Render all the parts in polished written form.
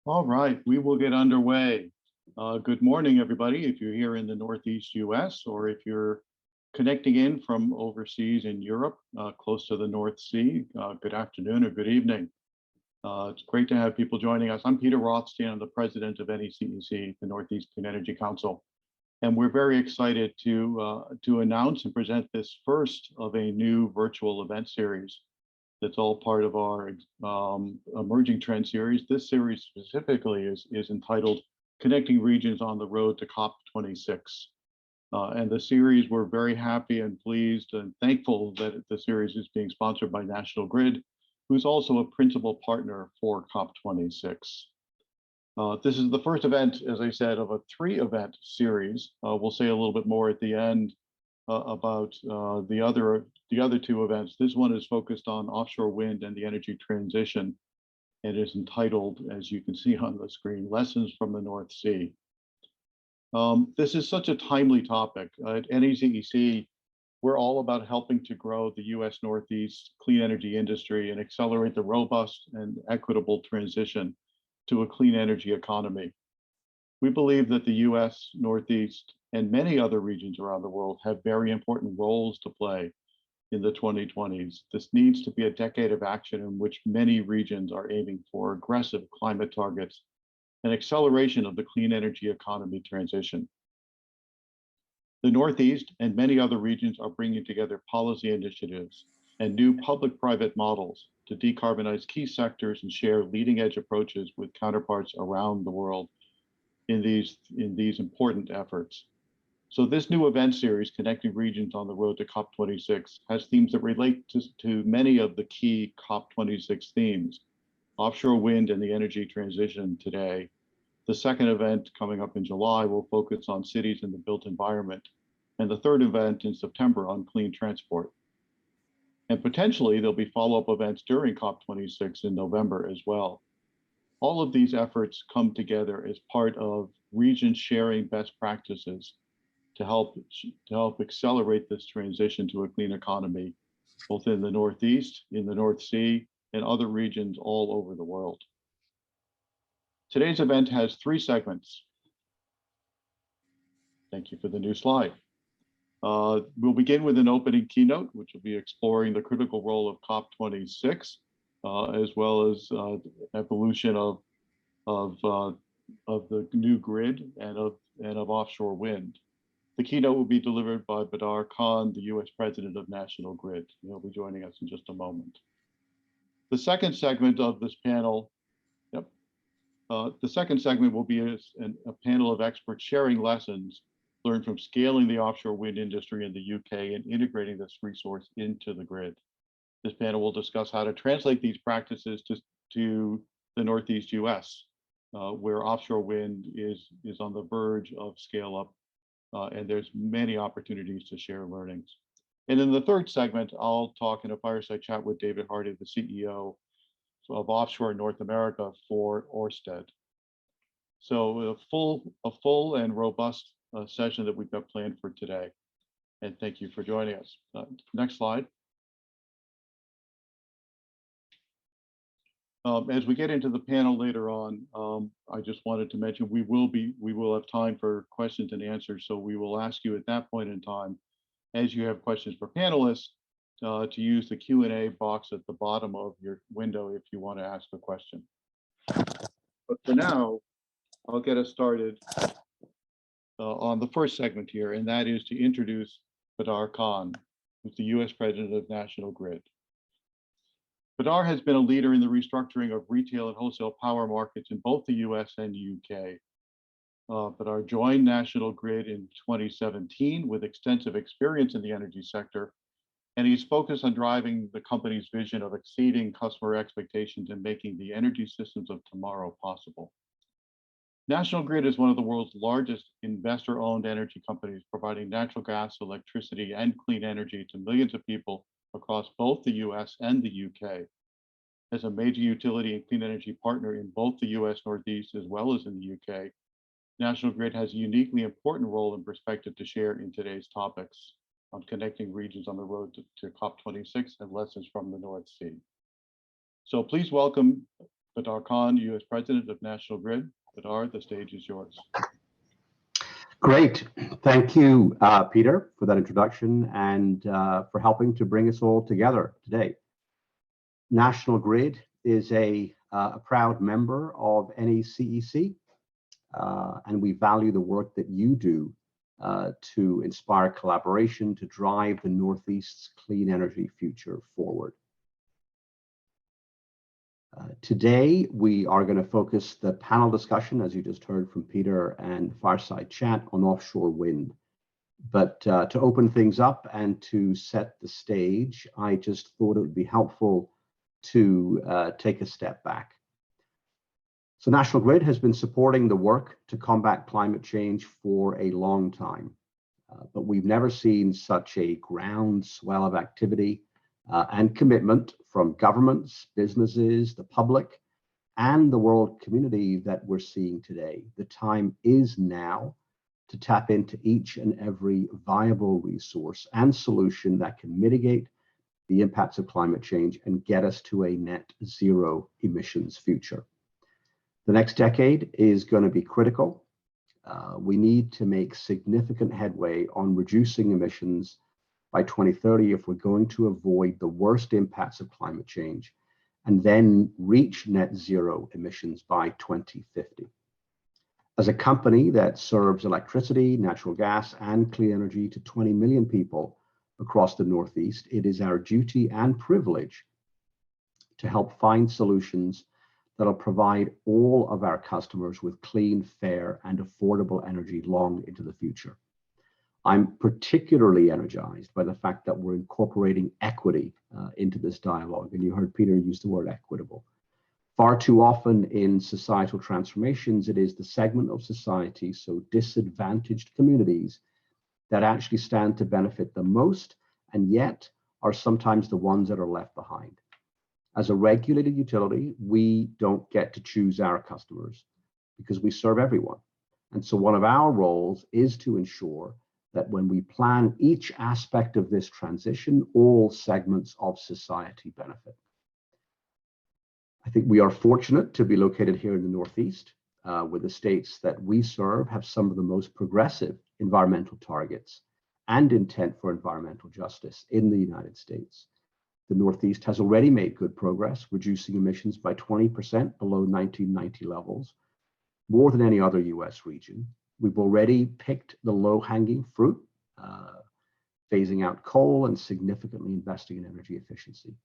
All right, we will get underway. Good morning, everybody. If you're here in the Northeast US, or if you're connecting in from overseas in Europe, close to the North Sea, good afternoon or good evening. It's great to have people joining us. I'm Peter Rothstein. I'm the president of NECEC, the Northeast Clean Energy Council. And we're very excited to announce and present this first of a new virtual event series that's all part of our emerging trend series. This series specifically is entitled Connecting Regions on the Road to COP26. And the series, we're very happy and pleased and thankful that the series is being sponsored by National Grid, who's also a principal partner for COP26. This is the first event, as I said, of a 3-event series. We'll say a little bit more at the end about the other 2 events. This one is focused on offshore wind and the energy transition. It is entitled, as you can see on the screen, Lessons from the North Sea. This is such a timely topic. At NECEC, we're all about helping to grow the US Northeast clean energy industry and accelerate the robust and equitable transition to a clean energy economy. We believe that the US Northeast and many other regions around the world have very important roles to play in the 2020s. This needs to be a decade of action in which many regions are aiming for aggressive climate targets and acceleration of the clean energy economy transition. The Northeast and many other regions are bringing together policy initiatives and new public-private models to decarbonize key sectors and share leading-edge approaches with counterparts around the world in these important efforts. So this new event series, Connecting Regions on the Road to COP26, has themes that relate to many of the key COP26 themes: offshore wind and the energy transition today. The second event coming up in July will focus on cities and the built environment, and the third event in September on clean transport. And potentially there'll be follow-up events during COP26 in November as well. All of these efforts come together as part of regions sharing best practices to help accelerate this transition to a clean economy, both in the Northeast, in the North Sea, and other regions all over the world. Today's event has 3 segments. Thank you for the new slide. We'll begin with an opening keynote, which will be exploring the critical role of COP26, as well as evolution of the new grid and of offshore wind. The keynote will be delivered by Badar Khan, the US President of National Grid. He'll be joining us in just a moment. The second segment of this panel, the second segment will be a panel of experts sharing lessons learned from scaling the offshore wind industry in the UK and integrating this resource into the grid. This panel will discuss how to translate these practices to the Northeast US, where offshore wind is on the verge of scale up. And there's many opportunities to share learnings. And in the third segment, I'll talk in a fireside chat with David Hardy, the CEO of Offshore North America for Ørsted. So a full and robust session that we've got planned for today. And thank you for joining us. Next slide. As we get into the panel later on, I just wanted to mention we will have time for questions and answers. So we will ask you at that point in time, as you have questions for panelists, to use the Q&A box at the bottom of your window if you want to ask a question. But for now, I'll get us started on the first segment here, and that is to introduce Badar Khan, who's the US President of National Grid. Badar has been a leader in the restructuring of retail and wholesale power markets in both the US and UK. Badar joined National Grid in 2017 with extensive experience in the energy sector, and he's focused on driving the company's vision of exceeding customer expectations and making the energy systems of tomorrow possible. National Grid is one of the world's largest investor-owned energy companies, providing natural gas, electricity, and clean energy to millions of people across both the US and the UK. As a major utility and clean energy partner in both the US Northeast as well as in the UK, National Grid has a uniquely important role and perspective to share in today's topics on connecting regions on the road to COP26 and lessons from the North Sea. So please welcome Badar Khan, U.S. President of National Grid. Badar, the stage is yours. Great. Thank you, Peter, for that introduction and for helping to bring us all together today. National Grid is a proud member of NECEC, and we value the work that you do to inspire collaboration to drive the Northeast's clean energy future forward. Today, we are going to focus the panel discussion, as you just heard from Peter, and fireside chat on offshore wind. But to open things up and to set the stage, I just thought it would be helpful to take a step back. So National Grid has been supporting the work to combat climate change for a long time, but we've never seen such a groundswell of activity and commitment from governments, businesses, the public, and the world community that we're seeing today. The time is now to tap into each and every viable resource and solution that can mitigate the impacts of climate change and get us to a net zero emissions future. The next decade is going to be critical. We need to make significant headway on reducing emissions by 2030 if we're going to avoid the worst impacts of climate change and then reach net zero emissions by 2050. As a company that serves electricity, natural gas, and clean energy to 20 million people across the Northeast, it is our duty and privilege to help find solutions that'll provide all of our customers with clean, fair, and affordable energy long into the future. I'm particularly energized by the fact that we're incorporating equity into this dialogue, and you heard Peter use the word equitable. Far too often in societal transformations, it is the segment of society, so disadvantaged communities, that actually stand to benefit the most, and yet are sometimes the ones that are left behind. As a regulated utility, we don't get to choose our customers because we serve everyone. And so one of our roles is to ensure that when we plan each aspect of this transition, all segments of society benefit. I think we are fortunate to be located here in the Northeast, where the states that we serve have some of the most progressive environmental targets and intent for environmental justice in the United States. The Northeast has already made good progress, reducing emissions by 20% below 1990 levels, more than any other US region. We've already picked the low-hanging fruit, phasing out coal and significantly investing in energy efficiency.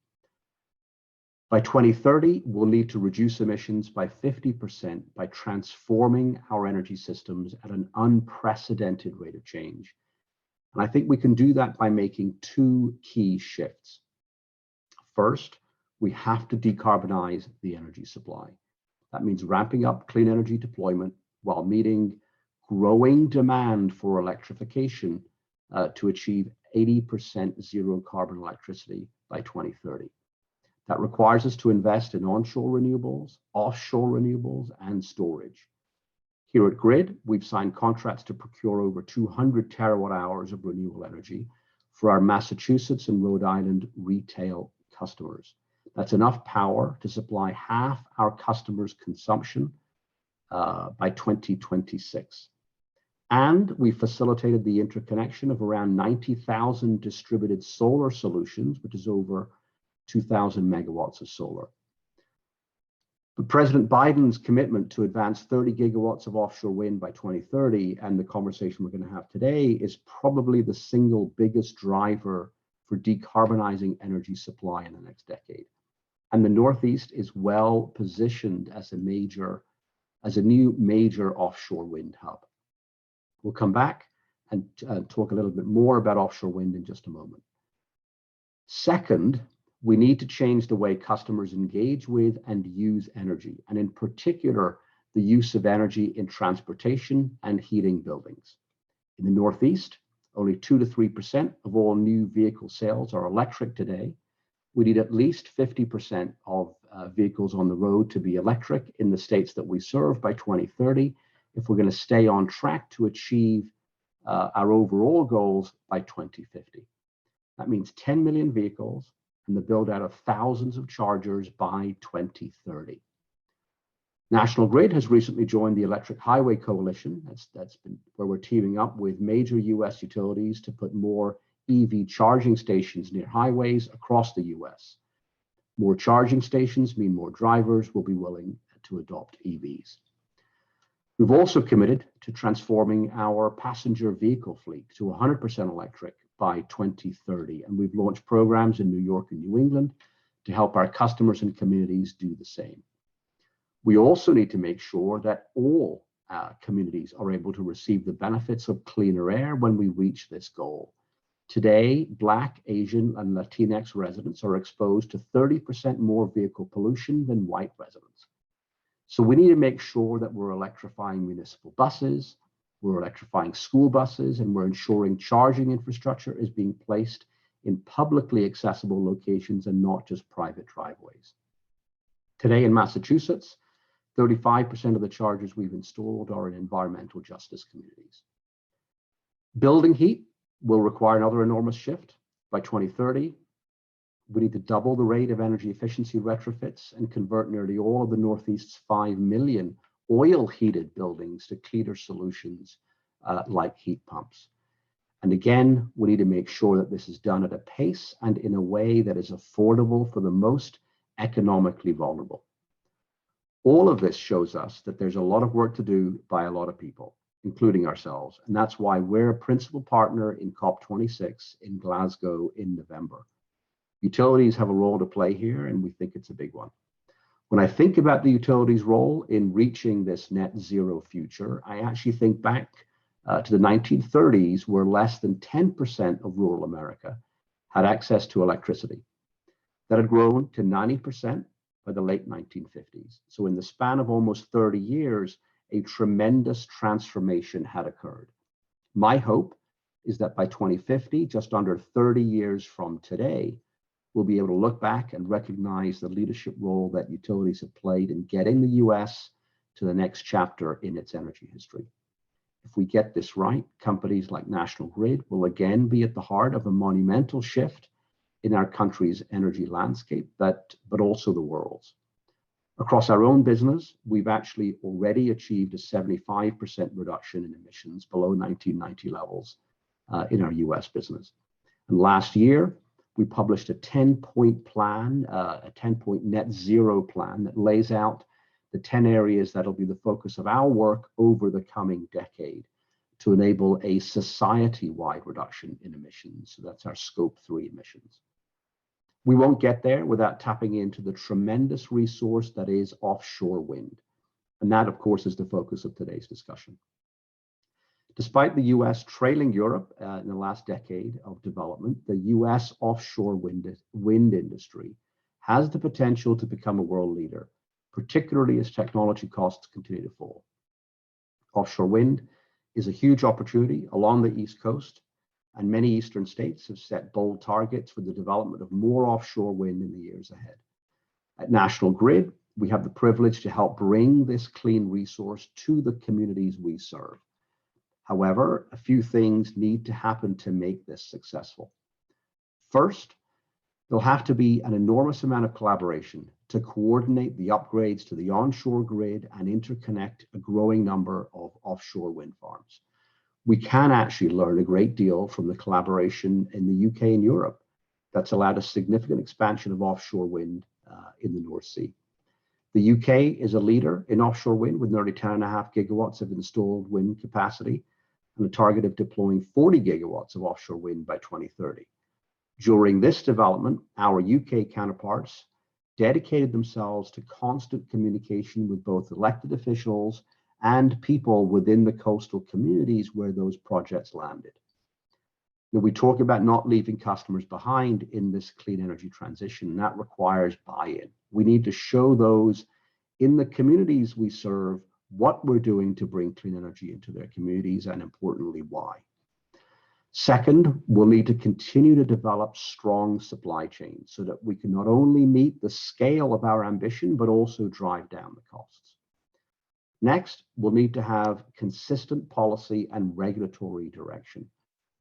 By 2030, we'll need to reduce emissions by 50% by transforming our energy systems at an unprecedented rate of change. And I think we can do that by making two key shifts. First, we have to decarbonize the energy supply. That means ramping up clean energy deployment while meeting growing demand for electrification to achieve 80% zero carbon electricity by 2030. That requires us to invest in onshore renewables, offshore renewables, and storage. Here at Grid, we've signed contracts to procure over 200 terawatt hours of renewable energy for our Massachusetts and Rhode Island retail customers. That's enough power to supply half our customers' consumption by 2026. And we facilitated the interconnection of around 90,000 distributed solar solutions, which is over 2,000 megawatts of solar. But President Biden's commitment to advance 30 gigawatts of offshore wind by 2030 and the conversation we're going to have today is probably the single biggest driver for decarbonizing energy supply in the next decade. And the Northeast is well positioned as a new major offshore wind hub. We'll come back and talk a little bit more about offshore wind in just a moment. Second, we need to change the way customers engage with and use energy, and in particular, the use of energy in transportation and heating buildings. In the Northeast, only 2 to 3% of all new vehicle sales are electric today. We need at least 50% of vehicles on the road to be electric in the states that we serve by 2030 if we're going to stay on track to achieve our overall goals by 2050. That means 10 million vehicles and the build out of thousands of chargers by 2030. National Grid has recently joined the Electric Highway Coalition. That's been where we're teaming up with major US utilities to put more EV charging stations near highways across the US. More charging stations mean more drivers will be willing to adopt EVs. We've also committed to transforming our passenger vehicle fleet to 100% electric by 2030, and we've launched programs in New York and New England to help our customers and communities do the same. We also need to make sure that all communities are able to receive the benefits of cleaner air when we reach this goal. Today, Black, Asian, and Latinx residents are exposed to 30% more vehicle pollution than white residents. So we need to make sure that we're electrifying municipal buses, we're electrifying school buses, and we're ensuring charging infrastructure is being placed in publicly accessible locations and not just private driveways. Today in Massachusetts, 35% of the chargers we've installed are in environmental justice communities. Building heat will require another enormous shift. By 2030, we need to double the rate of energy efficiency retrofits and convert nearly all of the Northeast's 5 million oil-heated buildings to cleaner solutions like heat pumps. And again, we need to make sure that this is done at a pace and in a way that is affordable for the most economically vulnerable. All of this shows us that there's a lot of work to do by a lot of people, including ourselves. And that's why we're a principal partner in COP26 in Glasgow in November. Utilities have a role to play here, and we think it's a big one. When I think about the utilities' role in reaching this net zero future, I actually think back to the 1930s, where less than 10% of rural America had access to electricity. That had grown to 90% by the late 1950s. So in the span of almost 30 years, a tremendous transformation had occurred. My hope is that by 2050, just under 30 years from today, we'll be able to look back and recognize the leadership role that utilities have played in getting the US to the next chapter in its energy history. If we get this right, companies like National Grid will again be at the heart of a monumental shift in our country's energy landscape, but also the world's. Across our own business, we've actually already achieved a 75% reduction in emissions below 1990 levels in our US business. And last year, we published a 10-point plan, a 10-point net zero plan that lays out the 10 areas that'll be the focus of our work over the coming decade to enable a society-wide reduction in emissions. So that's our Scope 3 emissions. We won't get there without tapping into the tremendous resource that is offshore wind. And that, of course, is the focus of today's discussion. Despite the US trailing Europe in the last decade of development, the US offshore wind industry has the potential to become a world leader, particularly as technology costs continue to fall. Offshore wind is a huge opportunity along the East Coast, and many Eastern states have set bold targets for the development of more offshore wind in the years ahead. At National Grid, we have the privilege to help bring this clean resource to the communities we serve. However, a few things need to happen to make this successful. First, there'll have to be an enormous amount of collaboration to coordinate the upgrades to the onshore grid and interconnect a growing number of offshore wind farms. We can actually learn a great deal from the collaboration in the UK and Europe that's allowed a significant expansion of offshore wind in the North Sea. The UK is a leader in offshore wind with nearly 10.5 gigawatts of installed wind capacity and a target of deploying 40 gigawatts of offshore wind by 2030. During this development, our UK counterparts dedicated themselves to constant communication with both elected officials and people within the coastal communities where those projects landed. Now, we talk about not leaving customers behind in this clean energy transition, and that requires buy-in. We need to show those in the communities we serve what we're doing to bring clean energy into their communities, and importantly, why. Second, we'll need to continue to develop strong supply chains so that we can not only meet the scale of our ambition, but also drive down the costs. Next, we'll need to have consistent policy and regulatory direction,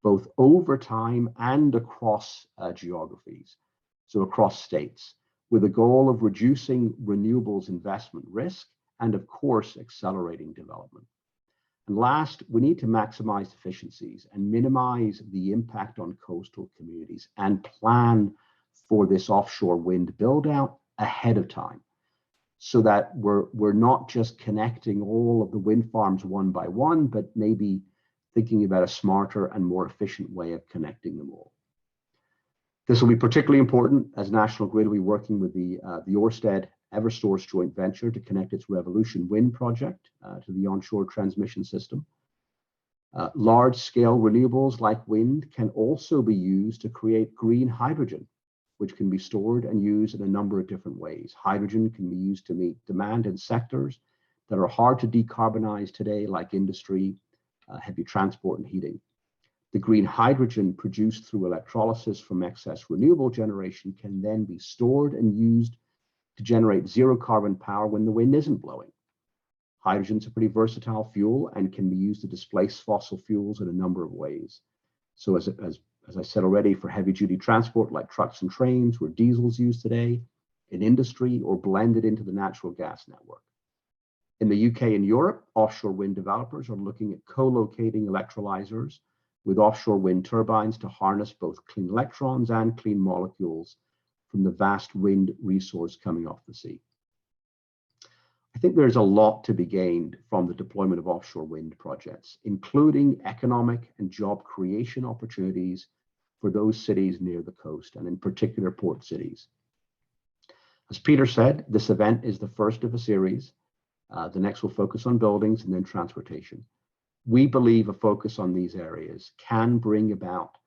both over time and across geographies, so across states, with a goal of reducing renewables investment risk and of course, accelerating development. And last, we need to maximize efficiencies and minimize the impact on coastal communities and plan for this offshore wind build out ahead of time, so that we're not just connecting all of the wind farms one by one, but maybe thinking about a smarter and more efficient way of connecting them all. This will be particularly important as National Grid will be working with the Ørsted Eversource joint venture to connect its Revolution Wind project to the onshore transmission system. Large-scale renewables like wind can also be used to create green hydrogen, which can be stored and used in a number of different ways. Hydrogen can be used to meet demand in sectors that are hard to decarbonize today, like industry, heavy transport, and heating. The green hydrogen produced through electrolysis from excess renewable generation can then be stored and used to generate zero carbon power when the wind isn't blowing. Hydrogen is a pretty versatile fuel and can be used to displace fossil fuels in a number of ways. So as I said already, for heavy duty transport like trucks and trains where diesel is used today, in industry, or blended into the natural gas network. In the UK and Europe, offshore wind developers are looking at co-locating electrolyzers with offshore wind turbines to harness both clean electrons and clean molecules from the vast wind resource coming off the sea. I think there's a lot to be gained from the deployment of offshore wind projects, including economic and job creation opportunities for those cities near the coast, and in particular port cities. As Peter said, this event is the first of a series. The next will focus on buildings and then transportation. We believe a focus on these areas can bring about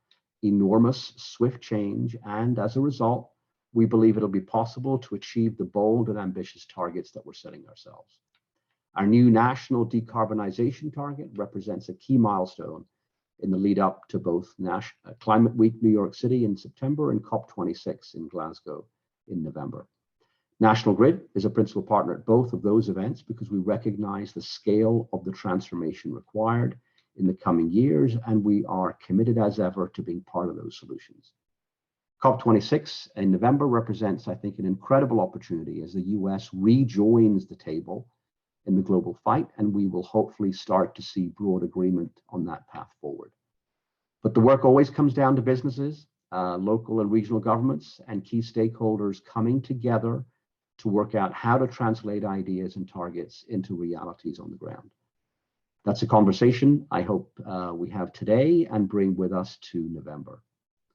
enormous, swift change, and as a result, we believe it'll be possible to achieve the bold and ambitious targets that we're setting ourselves. Our new national decarbonization target represents a key milestone in the lead up to both Climate Week New York City in September and COP26 in Glasgow in November. National Grid is a principal partner at both of those events because we recognize the scale of the transformation required in the coming years, and we are committed as ever to being part of those solutions. COP26 in November represents, I think, an incredible opportunity as the US rejoins the table in the global fight, and we will hopefully start to see broad agreement on that path forward. But the work always comes down to businesses, local and regional governments, and key stakeholders coming together to work out how to translate ideas and targets into realities on the ground. That's a conversation I hope we have today and bring with us to November.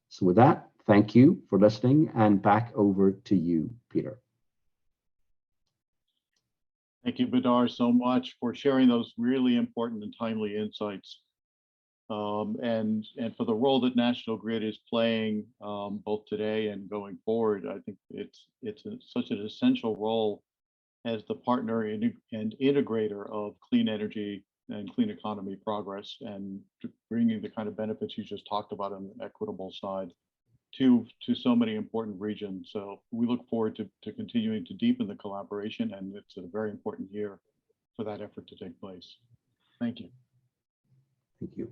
So with that, thank you for listening, and back over to you, Peter. Thank you, Badar, so much for sharing those really important and timely insights. And for the role that National Grid is playing both today and going forward. I think it's such an essential role as the partner and integrator of clean energy and clean economy progress, and bringing the kind of benefits you just talked about on the equitable side to so many important regions. So we look forward to continuing to deepen the collaboration, and it's a very important year for that effort to take place. Thank you. Thank you.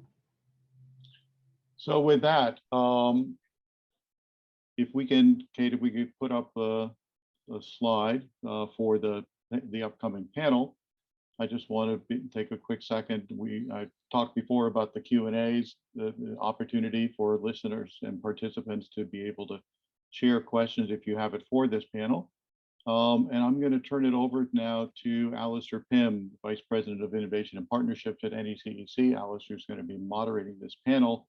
So with that, if we can, Kate, if we could put up a slide for the upcoming panel. I just want to take a quick second. I talked before about the Q&As, the opportunity for listeners and participants to be able to share questions if you have it for this panel. And I'm going to turn it over now to Alistair Pym, Vice President of Innovation and Partnerships at NECEC. Alistair is going to be moderating this panel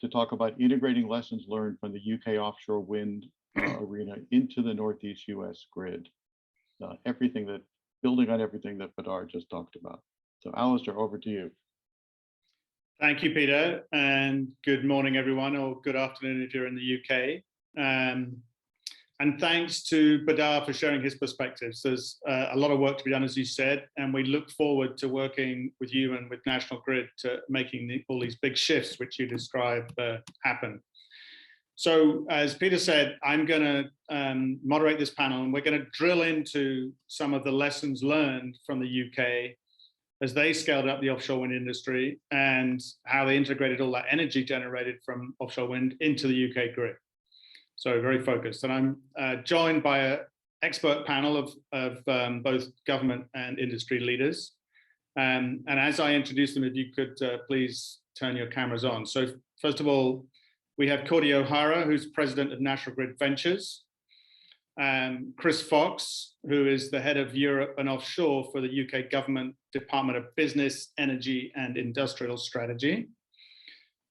to talk about integrating lessons learned from the UK offshore wind arena into the Northeast US grid. Building on everything that Badar just talked about. So Alistair, over to you. Thank you, Peter, and good morning, everyone, or good afternoon if you're in the UK. And thanks to Badar for sharing his perspectives. There's a lot of work to be done, as you said, and we look forward to working with you and with National Grid to making all these big shifts which you described happen. So as Peter said, I'm going to moderate this panel, and we're going to drill into some of the lessons learned from the UK as they scaled up the offshore wind industry and how they integrated all that energy generated from offshore wind into the UK grid. So very focused. And I'm joined by an expert panel of both government and industry leaders. And as I introduce them, if you could please turn your cameras on. So first of all, we have Cordy O'Hara, who's president of National Grid Ventures. Chris Fox, who is the head of Europe and Offshore for the UK Government Department of Business, Energy and Industrial Strategy.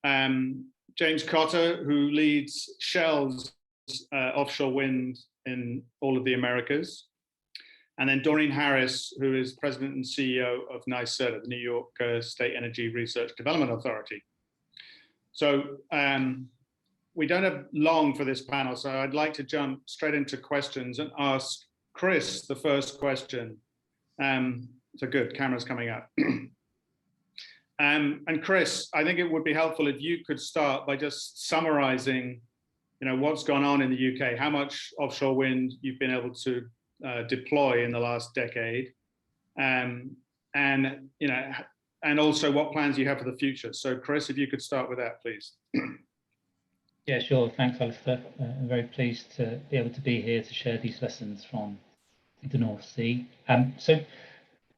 James Cotter, who leads Shell's offshore wind in all of the Americas. And then Doreen Harris, who is president and CEO of NYSERDA, the New York State Energy Research Development Authority. So we don't have long for this panel, so I'd like to jump straight into questions and ask Chris the first question. So good, camera's coming up. And Chris, I think it would be helpful if you could start by just summarizing, what's gone on in the UK, how much offshore wind you've been able to deploy in the last decade, and also what plans you have for the future. So Chris, if you could start with that, please. Yeah, sure. Thanks, Alistair. I'm very pleased to be able to be here to share these lessons from the North Sea. So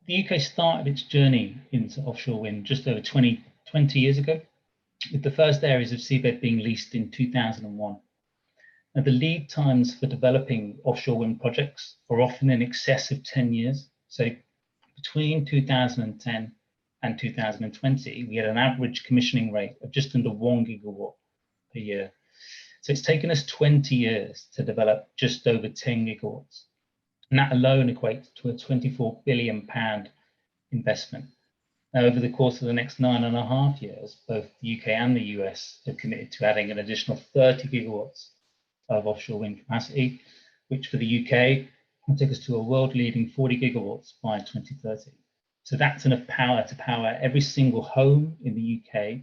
the UK started its journey into offshore wind just over 20 years ago, with the first areas of seabed being leased in 2001. Now, the lead times for developing offshore wind projects are often in excess of 10 years. So between 2010 and 2020, we had an average commissioning rate of just under 1 gigawatt per year. So it's taken us 20 years to develop just over 10 gigawatts. And that alone equates to a £24 billion investment. Now, over the course of the next 9.5 years, both the UK and the US have committed to adding an additional 30 gigawatts of offshore wind capacity, which for the UK will take us to a world-leading 40 gigawatts by 2030. So that's enough power to power every single home in the UK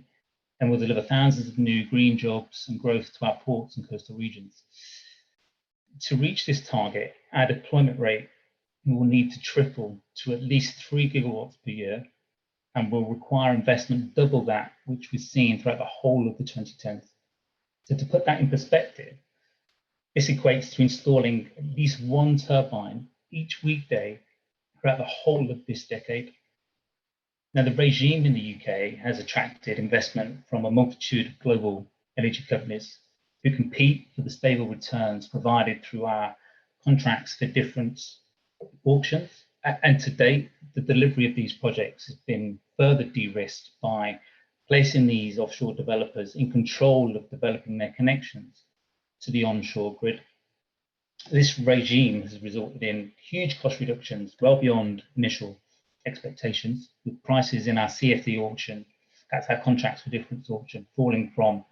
and will deliver thousands of new green jobs and growth to our ports and coastal regions. To reach this target, our deployment rate will need to triple to at least 3 gigawatts per year and will require investment double that which we've seen throughout the whole of the 2010s. So to put that in perspective, this equates to installing at least one turbine each weekday throughout the whole of this decade. Now, the regime in the UK has attracted investment from a multitude of global energy companies who compete for the stable returns provided through our contracts for difference auctions. And to date, the delivery of these projects has been further de-risked by placing these offshore developers in control of developing their connections to the onshore grid. This regime has resulted in huge cost reductions well beyond initial expectations, with prices in our CFD auction, that's our contracts for difference auction, falling from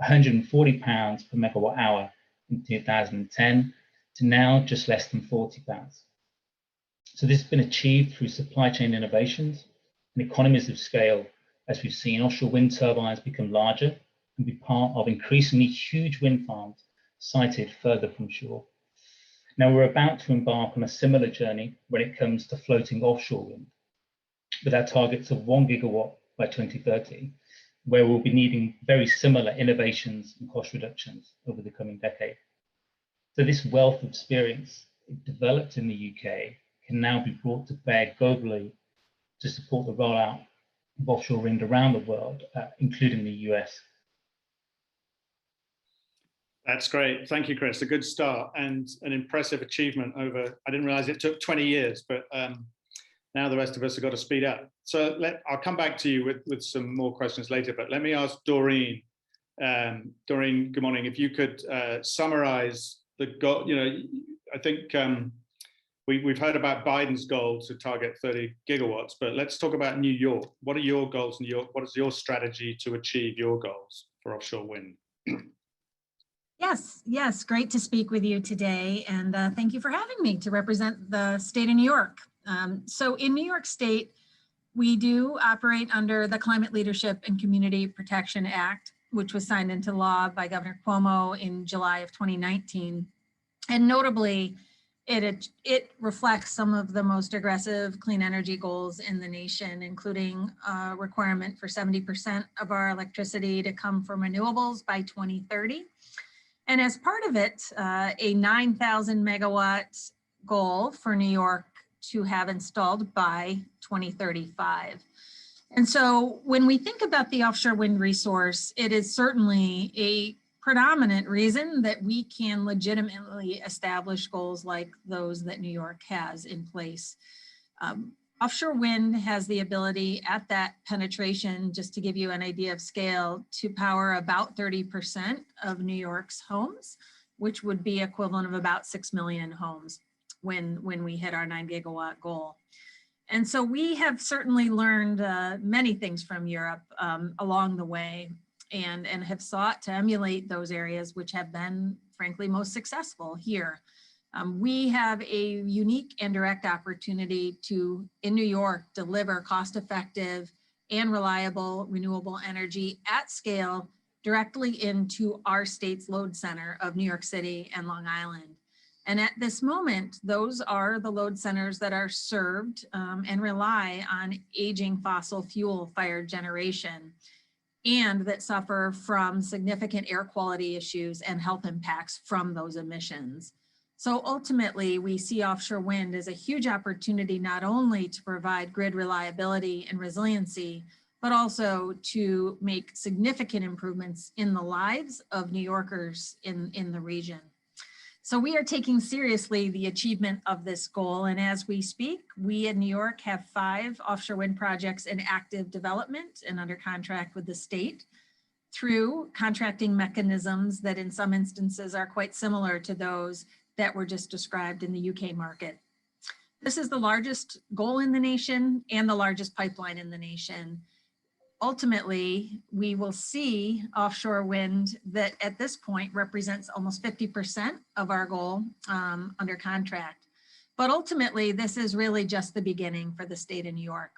£140 per megawatt hour in 2010 to now just less than £40. So this has been achieved through supply chain innovations and economies of scale, as we've seen offshore wind turbines become larger and be part of increasingly huge wind farms sited further from shore. Now, we're about to embark on a similar journey when it comes to floating offshore wind, with our targets of 1 gigawatt by 2030, where we'll be needing very similar innovations and cost reductions over the coming decade. So this wealth of experience developed in the UK can now be brought to bear globally to support the rollout of offshore wind around the world, including the US. That's great. Thank you, Chris. A good start and an impressive achievement over, I didn't realize it took 20 years, but now the rest of us have got to speed up. So I'll come back to you with some more questions later, but let me ask Doreen. Doreen, good morning. If you could summarize the goal, I think we've heard about Biden's goal to target 30 gigawatts, but let's talk about New York. What are your goals in New York? What is your strategy to achieve your goals for offshore wind? Yes, great to speak with you today. And thank you for having me to represent the state of New York. So in New York State, we do operate under the Climate Leadership and Community Protection Act, which was signed into law by Governor Cuomo in July of 2019. And notably, it reflects some of the most aggressive clean energy goals in the nation, including a requirement for 70% of our electricity to come from renewables by 2030. And as part of it, a 9,000 megawatt goal for New York to have installed by 2035. And so when we think about the offshore wind resource, it is certainly a predominant reason that we can legitimately establish goals like those that New York has in place. Offshore wind has the ability at that penetration, just to give you an idea of scale, to power about 30% of New York's homes, which would be equivalent of about 6 million homes when we hit our 9 gigawatt goal. And so we have certainly learned many things from Europe along the way, and have sought to emulate those areas which have been, frankly, most successful here. We have a unique and direct opportunity to, in New York, deliver cost-effective and reliable renewable energy at scale directly into our state's load center of New York City and Long Island. And at this moment, those are the load centers that are served and rely on aging fossil fuel fired generation, and that suffer from significant air quality issues and health impacts from those emissions. So ultimately, we see offshore wind as a huge opportunity not only to provide grid reliability and resiliency, but also to make significant improvements in the lives of New Yorkers in the region. So we are taking seriously the achievement of this goal. And as we speak, we in New York have 5 offshore wind projects in active development and under contract with the state through contracting mechanisms that in some instances are quite similar to those that were just described in the UK market. This is the largest goal in the nation and the largest pipeline in the nation. Ultimately, we will see offshore wind that at this point represents almost 50% of our goal under contract. But ultimately, this is really just the beginning for the state of New York.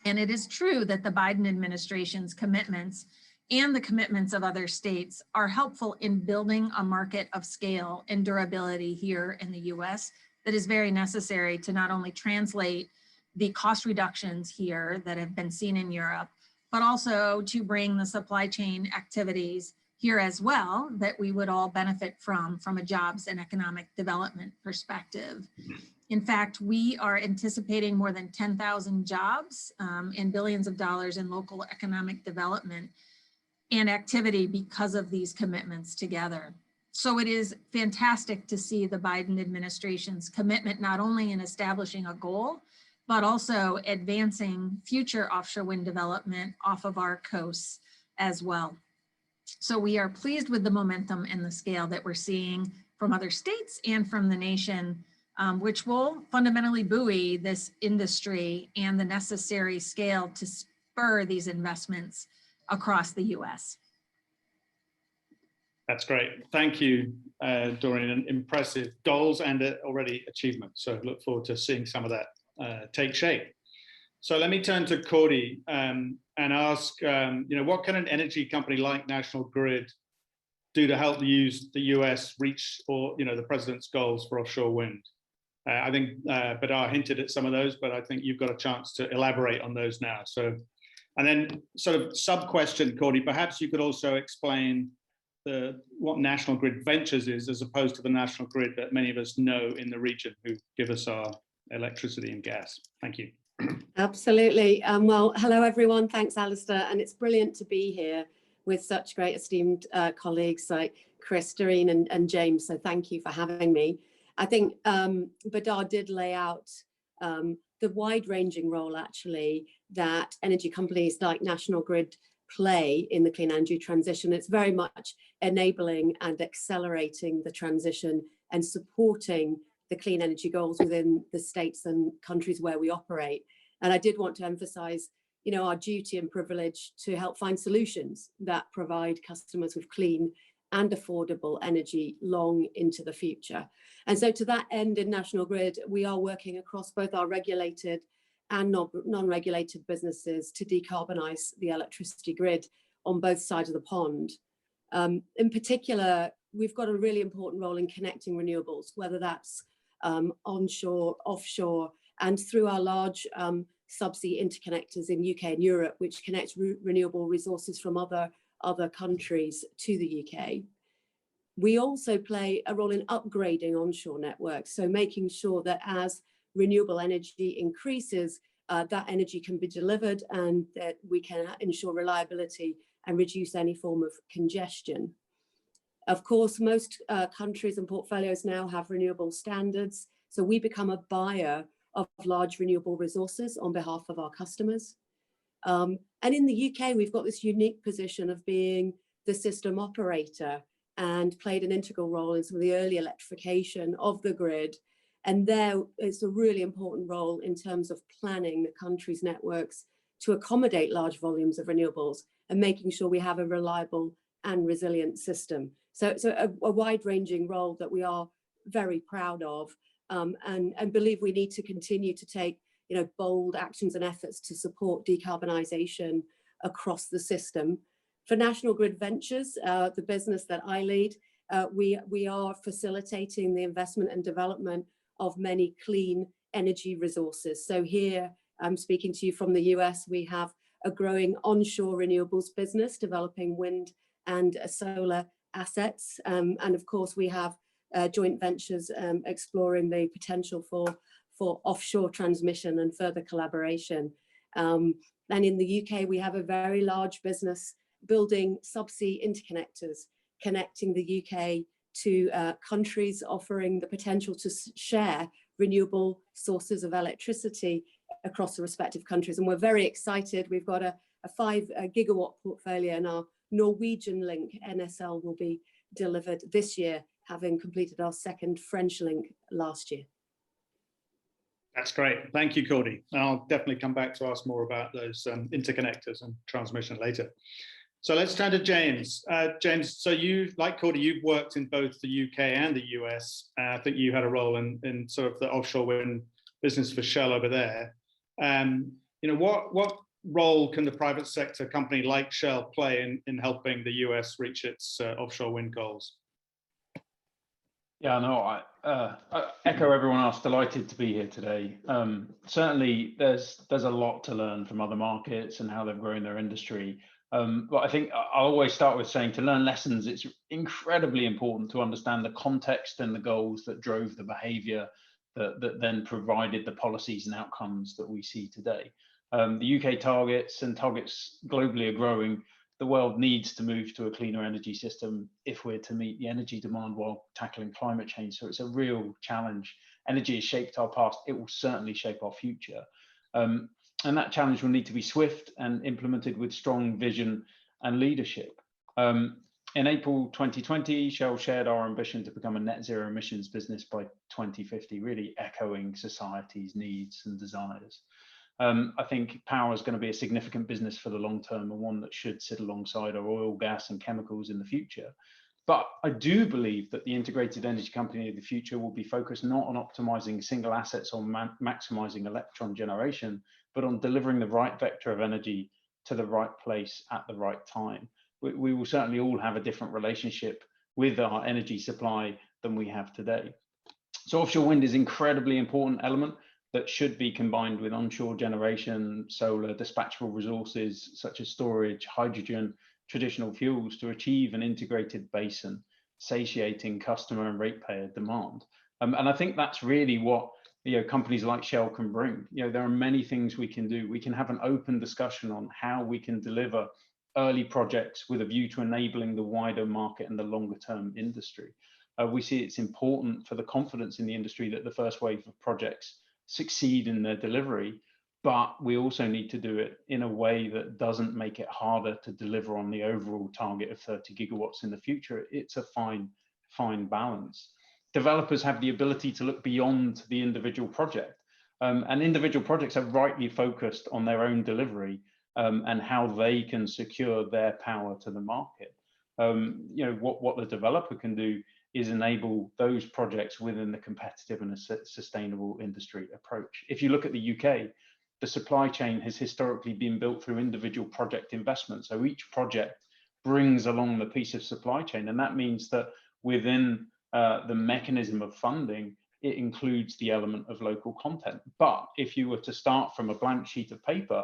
And it is true that the Biden administration's commitments and the commitments of other states are helpful in building a market of scale and durability here in the US that is very necessary to not only translate the cost reductions here that have been seen in Europe, but also to bring the supply chain activities here as well that we would all benefit from a jobs and economic development perspective. In fact, we are anticipating more than 10,000 jobs and billions of dollars in local economic development and activity because of these commitments together. So it is fantastic to see the Biden administration's commitment not only in establishing a goal, but also advancing future offshore wind development off of our coasts as well. So we are pleased with the momentum and the scale that we're seeing from other states and from the nation, which will fundamentally buoy this industry and the necessary scale to spur these investments across the US. That's great. Thank you, Doreen. Impressive goals and already achievements. So look forward to seeing some of that take shape. So let me turn to Cordy and ask, what can an energy company like National Grid do to help the US reach the president's goals for offshore wind? I think Badar hinted at some of those, but I think you've got a chance to elaborate on those now. So, and then sort of sub-question, Cordy, perhaps you could also explain what National Grid Ventures is as opposed to the National Grid that many of us know in the region who give us our electricity and gas. Thank you. Absolutely. Well, hello, everyone. Thanks, Alistair. And it's brilliant to be here with such great esteemed colleagues like Chris, Doreen, and James. So thank you for having me. I think Badar did lay out the wide-ranging role, actually, that energy companies like National Grid play in the clean energy transition. It's very much enabling and accelerating the transition and supporting the clean energy goals within the states and countries where we operate. And I did want to emphasize, our duty and privilege to help find solutions that provide customers with clean and affordable energy long into the future. And so to that end, in National Grid, we are working across both our regulated and non-regulated businesses to decarbonize the electricity grid on both sides of the pond. In particular, we've got a really important role in connecting renewables, whether that's onshore, offshore, and through our large subsea interconnectors in UK and Europe, which connect renewable resources from other countries to the UK. We also play a role in upgrading onshore networks, so making sure that as renewable energy increases, that energy can be delivered and that we can ensure reliability and reduce any form of congestion. Of course, most countries and portfolios now have renewable standards, so we become a buyer of large renewable resources on behalf of our customers. And in the UK, we've got this unique position of being the system operator and played an integral role in some of the early electrification of the grid. And there it's a really important role in terms of planning the country's networks to accommodate large volumes of renewables and making sure we have a reliable and resilient system. So a wide-ranging role that we are very proud of, and believe we need to continue to take bold actions and efforts to support decarbonisation across the system. For National Grid Ventures, the business that I lead, we are facilitating the investment and development of many clean energy resources. So here, I'm speaking to you from the US, we have a growing onshore renewables business developing wind and solar assets. And of course, we have joint ventures exploring the potential for offshore transmission and further collaboration. And in the UK, we have a very large business building subsea interconnectors, connecting the UK to countries offering the potential to share renewable sources of electricity across the respective countries. And we're very excited. We've got a 5 gigawatt portfolio, and our Norwegian link, NSL, will be delivered this year, having completed our second French link last year. That's great. Thank you, Cordy. I'll definitely come back to ask more about those interconnectors and transmission later. So let's turn to James. James, so you, like Cordy, you've worked in both the UK and the US. I think you had a role in sort of the offshore wind business for Shell over there. What role can the private sector company like Shell play in helping the US reach its offshore wind goals? Yeah, no, I echo everyone else. Delighted to be here today. Certainly, there's a lot to learn from other markets and how they've grown their industry. But I think I'll always start with saying to learn lessons, it's incredibly important to understand the context and the goals that drove the behaviour that then provided the policies and outcomes that we see today. The UK targets and targets globally are growing. The world needs to move to a cleaner energy system if we're to meet the energy demand while tackling climate change. So it's a real challenge. Energy has shaped our past. It will certainly shape our future. And that challenge will need to be swift and implemented with strong vision and leadership. In April 2020, Shell shared our ambition to become a net zero emissions business by 2050, really echoing society's needs and desires. I think power is going to be a significant business for the long term, and one that should sit alongside our oil, gas and chemicals in the future. But I do believe that the integrated energy company of the future will be focused not on optimizing single assets or maximizing electron generation, but on delivering the right vector of energy to the right place at the right time. We will certainly all have a different relationship with our energy supply than we have today. So offshore wind is an incredibly important element that should be combined with onshore generation, solar, dispatchable resources such as storage, hydrogen, traditional fuels to achieve an integrated basin, satiating customer and ratepayer demand. And I think that's really what companies like Shell can bring. There are many things we can do. We can have an open discussion on how we can deliver early projects with a view to enabling the wider market and the longer term industry. We see it's important for the confidence in the industry that the first wave of projects succeed in their delivery, but we also need to do it in a way that doesn't make it harder to deliver on the overall target of 30 gigawatts in the future. It's a fine balance. Developers have the ability to look beyond the individual project, and individual projects are rightly focused on their own delivery and how they can secure their power to the market. What the developer can do is enable those projects within the competitive and sustainable industry approach. If you look at the UK, the supply chain has historically been built through individual project investment. So each project brings along the piece of supply chain, and that means that within the mechanism of funding, it includes the element of local content. But if you were to start from a blank sheet of paper,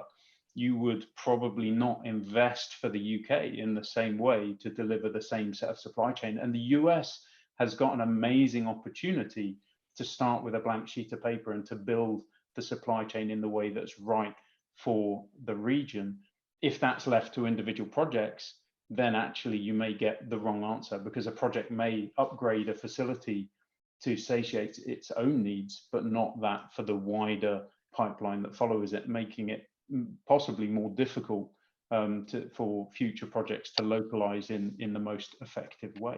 you would probably not invest for the UK in the same way to deliver the same set of supply chain. And the US has got an amazing opportunity to start with a blank sheet of paper and to build the supply chain in the way that's right for the region. If that's left to individual projects, then actually you may get the wrong answer, because a project may upgrade a facility to satiate its own needs, but not that for the wider pipeline that follows it, making it possibly more difficult for future projects to localize in the most effective way.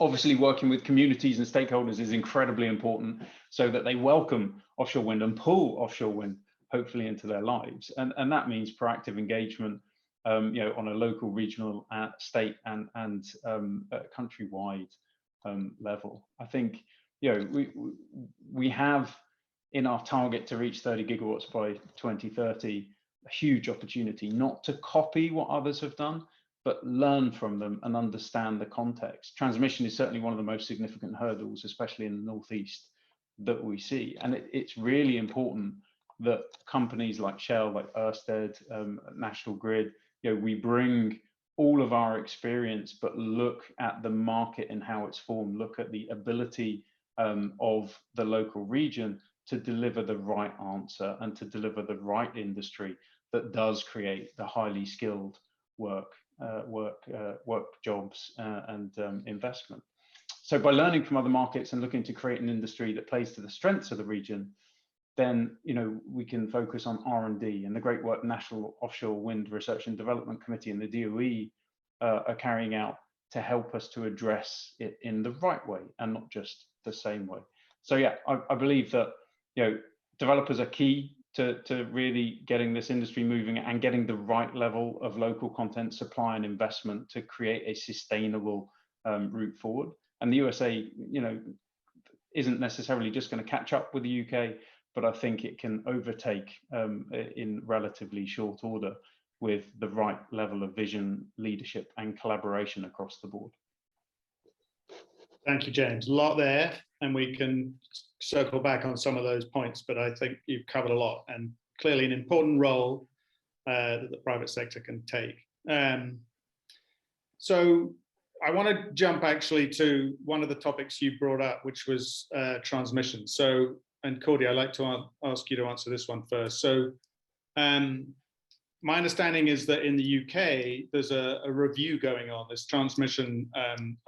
Obviously, working with communities and stakeholders is incredibly important, so that they welcome offshore wind and pull offshore wind hopefully into their lives, and that means proactive engagement, you know, on a local, regional, state, and countrywide level. I think, you know, we have in our target to reach 30 gigawatts by 2030 a huge opportunity not to copy what others have done, but learn from them and understand the context. Transmission is certainly one of the most significant hurdles, especially in the Northeast, that we see. And it's really important that companies like Shell, like Ørsted, National Grid, you know, we bring all of our experience, but look at the market and how it's formed, look at the ability of the local region to deliver the right answer and to deliver the right industry that does create the highly skilled work jobs and investment. So by learning from other markets and looking to create an industry that plays to the strengths of the region, then, you know, we can focus on R&D and the great work National Offshore Wind Research and Development Committee and the DOE are carrying out to help us to address it in the right way and not just the same way. So yeah, I believe that, you know, developers are key to really getting this industry moving and getting the right level of local content supply and investment to create a sustainable route forward. And the USA, you know, isn't necessarily just going to catch up with the UK, but I think it can overtake in relatively short order with the right level of vision, leadership, and collaboration across the board. Thank you, James. A lot there, and we can circle back on some of those points, but I think you've covered a lot, and clearly an important role that the private sector can take. So I want to jump actually to one of the topics you brought up, which was transmission. So, and Cordy, I'd like to ask you to answer this one first. So my understanding is that in the UK, there's a review going on, this transmission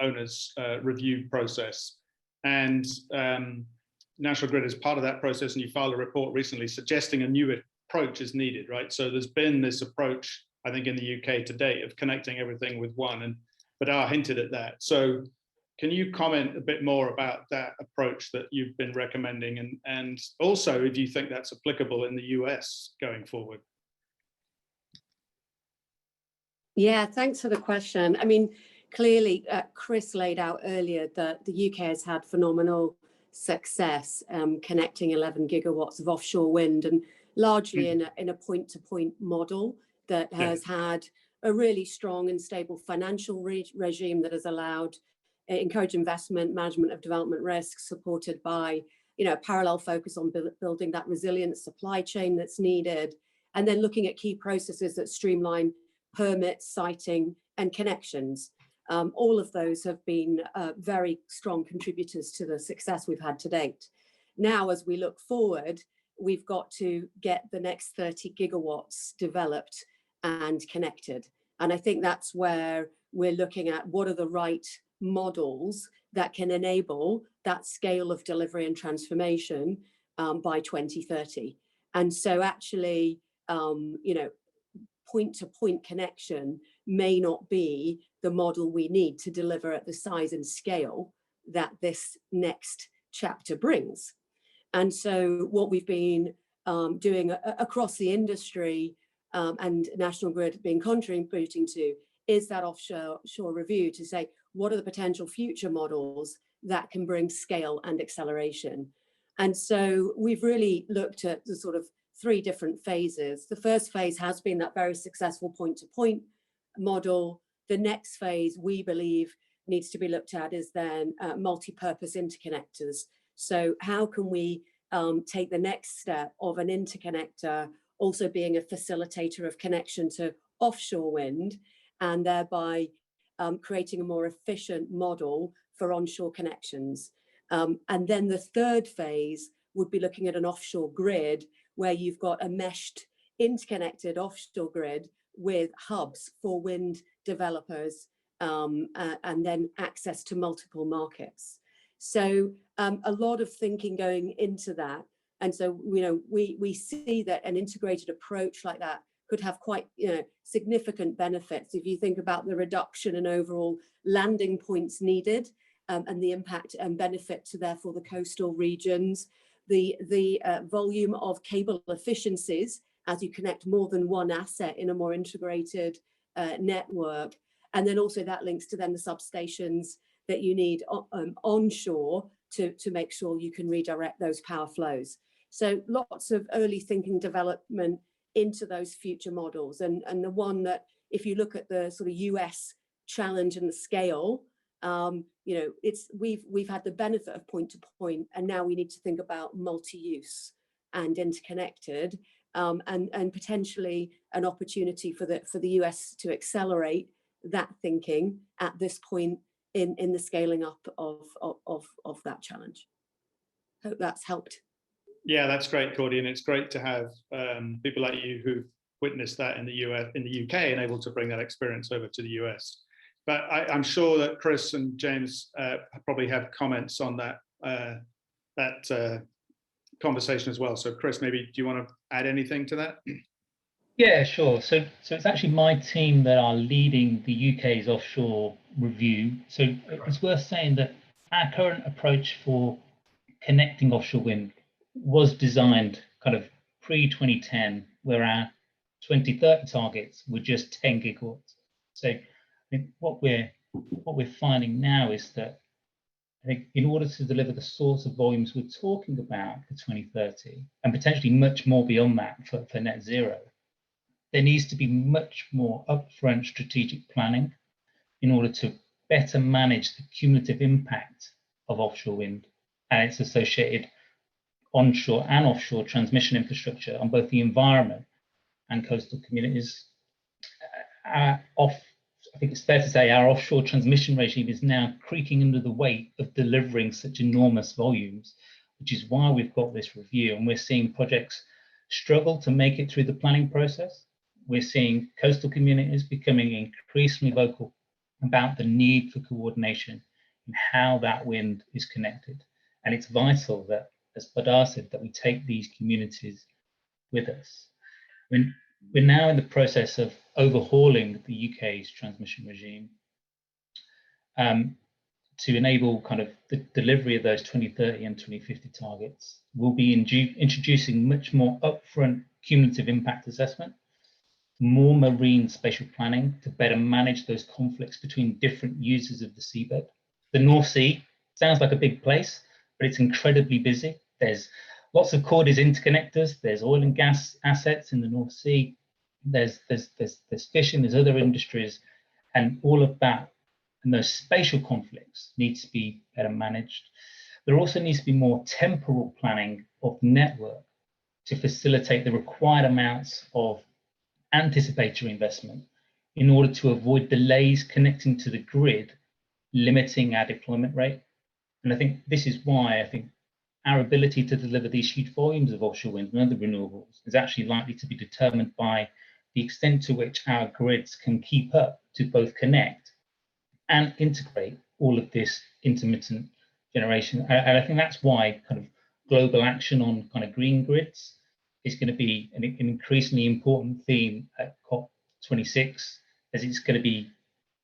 owners review process. And National Grid is part of that process, and you filed a report recently suggesting a new approach is needed, right? So there's been this approach, I think, in the UK to date of connecting everything with one, and Badar hinted at that. So can you comment a bit more about that approach that you've been recommending, and also if you think that's applicable in the US going forward? Yeah, thanks for the question. I mean, clearly, Chris laid out earlier that the UK has had phenomenal success connecting 11 gigawatts of offshore wind, and largely in a point-to-point model that has had a really strong and stable financial regime that has allowed encourage investment, management of development risks, supported by, you know, a parallel focus on building that resilient supply chain that's needed, and then looking at key processes that streamline permits, siting, and connections. All of those have been very strong contributors to the success we've had to date. Now, as we look forward, we've got to get the next 30 gigawatts developed and connected. And I think that's where we're looking at what are the right models that can enable that scale of delivery and transformation by 2030. And so actually, you know, point-to-point connection may not be the model we need to deliver at the size and scale that this next chapter brings. And so what we've been doing across the industry and National Grid being contributing to is that offshore review to say, what are the potential future models that can bring scale and acceleration? And so we've really looked at the sort of 3 different phases. The first phase has been that very successful point-to-point model. The next phase, we believe, needs to be looked at is then multi-purpose interconnectors. So how can we take the next step of an interconnector also being a facilitator of connection to offshore wind, and thereby creating a more efficient model for onshore connections. And then the third phase would be looking at an offshore grid where you've got a meshed, interconnected offshore grid with hubs for wind developers, and then access to multiple markets. So a lot of thinking going into that. And so, you know, we see that an integrated approach like that could have quite, you know, significant benefits if you think about the reduction in overall landing points needed, and the impact and benefit to therefore the coastal regions, the volume of cable efficiencies as you connect more than one asset in a more integrated network. And then also that links to then the substations that you need onshore to make sure you can redirect those power flows. So lots of early thinking development into those future models. And the one that, if you look at the sort of US challenge and the scale, you know, we've had the benefit of point to point, and now we need to think about multi-use and interconnected, and potentially an opportunity for the US to accelerate that thinking at this point in the scaling up of that challenge. Hope that's helped. Yeah, that's great, Cordy, and it's great to have people like you who've witnessed that in the US, in the UK, and able to bring that experience over to the US. But I'm sure that Chris and James probably have comments on that conversation as well. So, Chris, maybe do you want to add anything to that? Yeah, sure. So it's actually my team that are leading the UK's offshore review. So it's worth saying that our current approach for connecting offshore wind was designed kind of pre-2010, where our 2030 targets were just 10 gigawatts. So I think what we're finding now is that I think in order to deliver the sorts of volumes we're talking about for 2030, and potentially much more beyond that for net zero, there needs to be much more upfront strategic planning in order to better manage the cumulative impact of offshore wind and its associated onshore and offshore transmission infrastructure on both the environment and coastal communities. I think it's fair to say our offshore transmission regime is now creaking under the weight of delivering such enormous volumes, which is why we've got this review, and we're seeing projects struggle to make it through the planning process. We're seeing coastal communities becoming increasingly vocal about the need for coordination and how that wind is connected. And it's vital that, as Badar said, that we take these communities with us. I mean, we're now in the process of overhauling the UK's transmission regime to enable kind of the delivery of those 2030 and 2050 targets. We'll be introducing much more upfront cumulative impact assessment, more marine spatial planning to better manage those conflicts between different users of the seabed. The North Sea sounds like a big place, but it's incredibly busy. There's lots of Cordis interconnectors, there's oil and gas assets in the North Sea, there's fishing, there's other industries, and all of that and those spatial conflicts need to be better managed. There also needs to be more temporal planning of the network to facilitate the required amounts of anticipatory investment in order to avoid delays connecting to the grid, limiting our deployment rate. And I think this is why I think our ability to deliver these huge volumes of offshore wind and other renewables is actually likely to be determined by the extent to which our grids can keep up to both connect and integrate all of this intermittent generation. And I think that's why kind of global action on kind of green grids is going to be an increasingly important theme at COP26, as it's going to be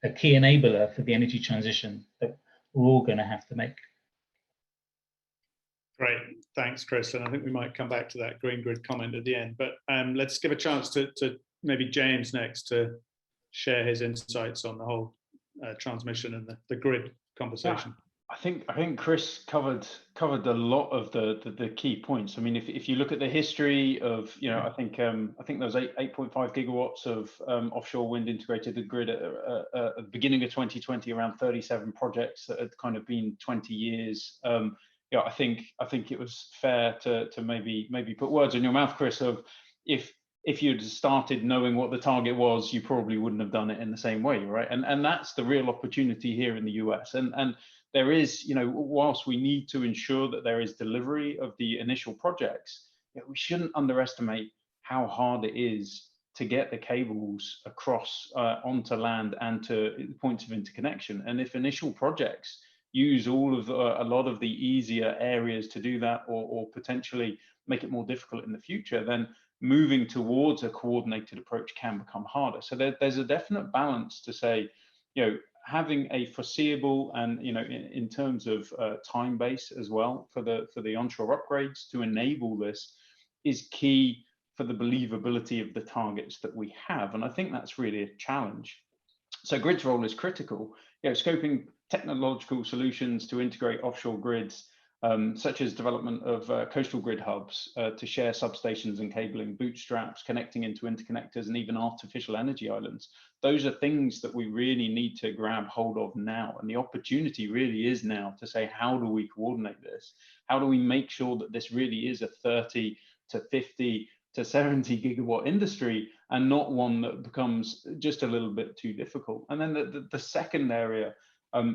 a key enabler for the energy transition that we're all going to have to make. Great, thanks, Chris. And I think we might come back to that green grid comment at the end, but let's give a chance to maybe James next to share his insights on the whole transmission and the grid conversation. Yeah, I think Chris covered a lot of the key points. I mean, if you look at the history of, you know, I think there was 8.5 gigawatts of offshore wind integrated the grid at the beginning of 2020, around 37 projects that had kind of been 20 years. Yeah, I think it was fair to maybe put words in your mouth, Chris, of if if you'd started knowing what the target was, you probably wouldn't have done it in the same way, right? And that's the real opportunity here in the US. And there is, you know, whilst we need to ensure that there is delivery of the initial projects, we shouldn't underestimate how hard it is to get the cables across onto land and to points of interconnection. And if initial projects use all of a lot of the easier areas to do that, or potentially make it more difficult in the future, then moving towards a coordinated approach can become harder. So there's a definite balance to say, you know, having a foreseeable and, you know, in terms of time base as well for the onshore upgrades to enable this is key for the believability of the targets that we have. And I think that's really a challenge. So grid's role is critical. You know, scoping technological solutions to integrate offshore grids, such as development of coastal grid hubs to share substations and cabling, bootstraps, connecting into interconnectors, and even artificial energy islands. Those are things that we really need to grab hold of now. And the opportunity really is now to say, how do we coordinate this? How do we make sure that this really is a 30 to 50 to 70 gigawatt industry, and not one that becomes just a little bit too difficult? And then the second area,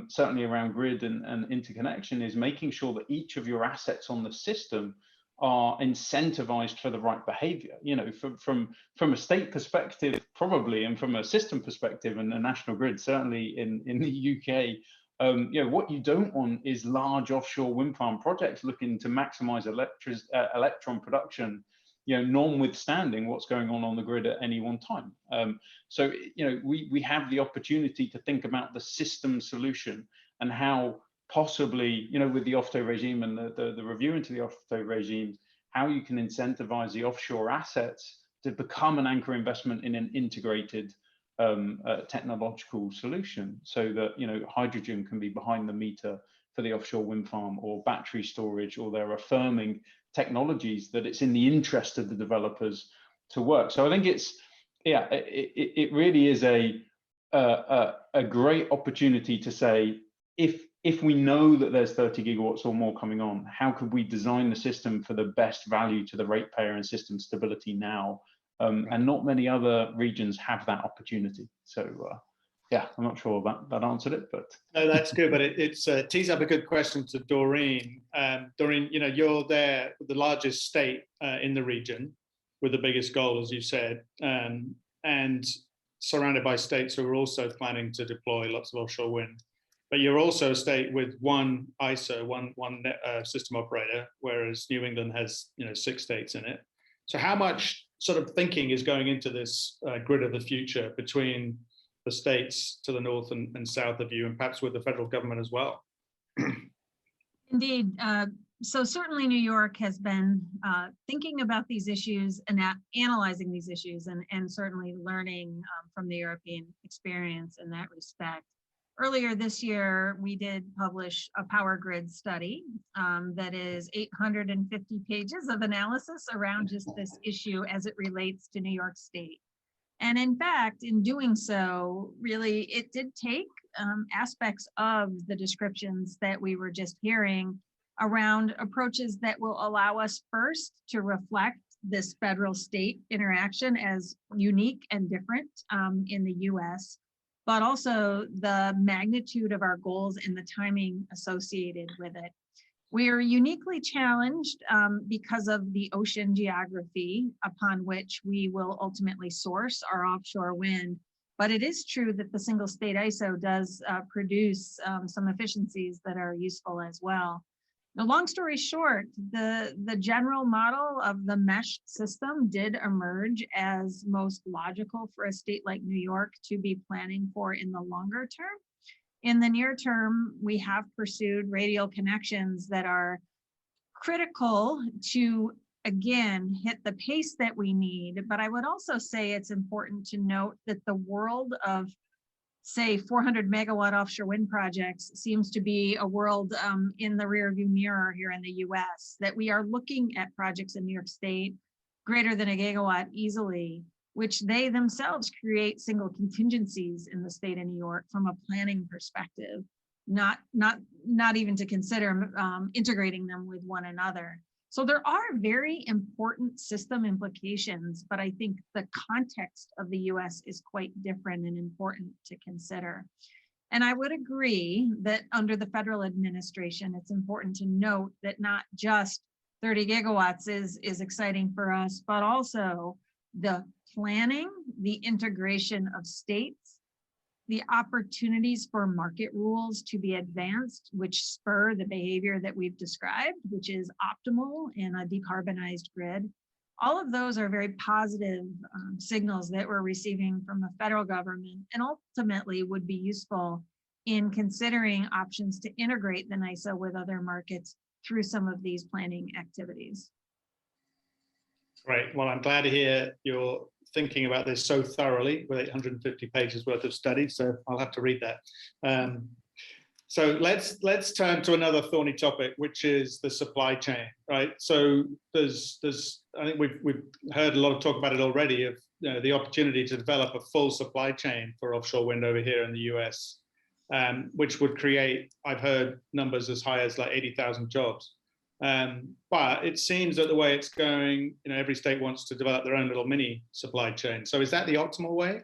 certainly around grid and interconnection, is making sure that each of your assets on the system are incentivized for the right behavior. You know, from a state perspective, probably, and from a system perspective, and a national grid, certainly in the UK, you know, what you don't want is large offshore wind farm projects looking to maximize electron production, you know, notwithstanding what's going on the grid at any one time. So, you know, we have the opportunity to think about the system solution and how possibly, you know, with the OFTO regime and the review into the OFTO regimes, how you can incentivize the offshore assets to become an anchor investment in an integrated technological solution, so that, you know, hydrogen can be behind the meter for the offshore wind farm, or battery storage, or they're affirming technologies that it's in the interest of the developers to work. So I think it's, yeah, it really is a great opportunity to say, if we know that there's 30 gigawatts or more coming on, how could we design the system for the best value to the ratepayer and system stability now? And not many other regions have that opportunity. So yeah, I'm not sure that answered it, but no, that's good. But it's tees up a good question to Doreen. Doreen, you know, you're there, the largest state in the region, with the biggest goal, as you said, and surrounded by states who are also planning to deploy lots of offshore wind. But you're also a state with one ISO, one system operator, whereas New England has, you know, 6 states in it. So how much sort of thinking is going into this grid of the future between the states to the north and south of you, and perhaps with the federal government as well? Indeed. So certainly New York has been thinking about these issues and analyzing these issues, and certainly learning from the European experience in that respect. Earlier this year, we did publish a power grid study that is 850 pages of analysis around just this issue as it relates to New York State. And in fact, in doing so, really, it did take aspects of the descriptions that we were just hearing around approaches that will allow us first to reflect this federal-state interaction as unique and different in the US, but also the magnitude of our goals and the timing associated with it. We are uniquely challenged because of the ocean geography upon which we will ultimately source our offshore wind. But it is true that the single state ISO does produce some efficiencies that are useful as well. Now, long story short, the general model of the mesh system did emerge as most logical for a state like New York to be planning for in the longer term. In the near term, we have pursued radial connections that are critical to, again, hit the pace that we need. But I would also say it's important to note that the world of, say, 400 megawatt offshore wind projects seems to be a world in the rearview mirror here in the US, that we are looking at projects in New York State greater than a gigawatt easily, which they themselves create single contingencies in the state of New York from a planning perspective, not even to consider integrating them with one another. So there are very important system implications, but I think the context of the US is quite different and important to consider. And I would agree that under the federal administration, it's important to note that not just 30 gigawatts is exciting for us, but also the planning, the integration of states, the opportunities for market rules to be advanced, which spur the behavior that we've described, which is optimal in a decarbonized grid. All of those are very positive signals that we're receiving from the federal government, and ultimately would be useful in considering options to integrate the NYSA with other markets through some of these planning activities. Great. Well, I'm glad to hear you're thinking about this so thoroughly with 850 pages worth of study. So I'll have to read that. So let's turn to another thorny topic, which is the supply chain, right? So there's I think we've heard a lot of talk about it already, of the opportunity to develop a full supply chain for offshore wind over here in the US, which would create, I've heard numbers as high as like 80,000 jobs. But it seems that the way it's going, every state wants to develop their own little mini supply chain. So is that the optimal way?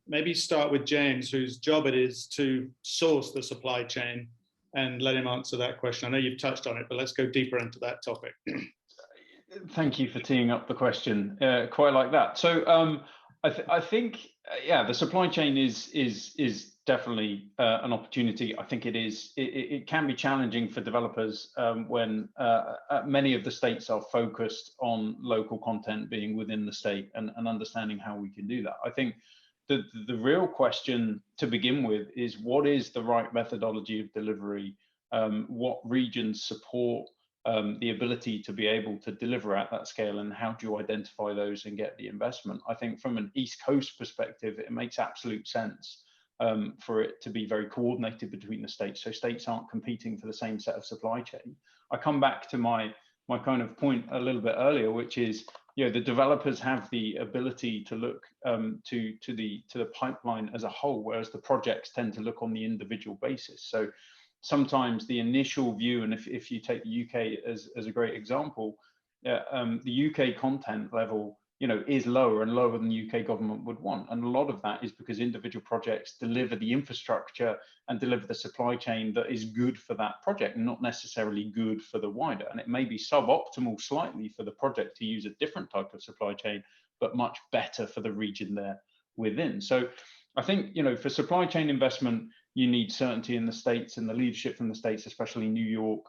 Maybe start with James, whose job it is to source the supply chain, and let him answer that question. I know you've touched on it, but let's go deeper into that topic. Thank you for teeing up the question. Quite like that. So I think, yeah, the supply chain is definitely an opportunity. I think it can be challenging for developers when many of the states are focused on local content being within the state, and understanding how we can do that. I think the real question to begin with is, what is the right methodology of delivery? What regions support the ability to be able to deliver at that scale, and how do you identify those and get the investment? I think from an East Coast perspective, it makes absolute sense for it to be very coordinated between the states, so states aren't competing for the same set of supply chain. I come back to my kind of point a little bit earlier, which is, the developers have the ability to look to the pipeline as a whole, whereas the projects tend to look on the individual basis. So sometimes the initial view, and if you take the UK as a great example, the UK content level, is lower and lower than the UK government would want. And a lot of that is because individual projects deliver the infrastructure and deliver the supply chain that is good for that project, and not necessarily good for the wider. And it may be suboptimal slightly for the project to use a different type of supply chain, but much better for the region there within. So I think, for supply chain investment, you need certainty in the states, and the leadership from the states, especially New York,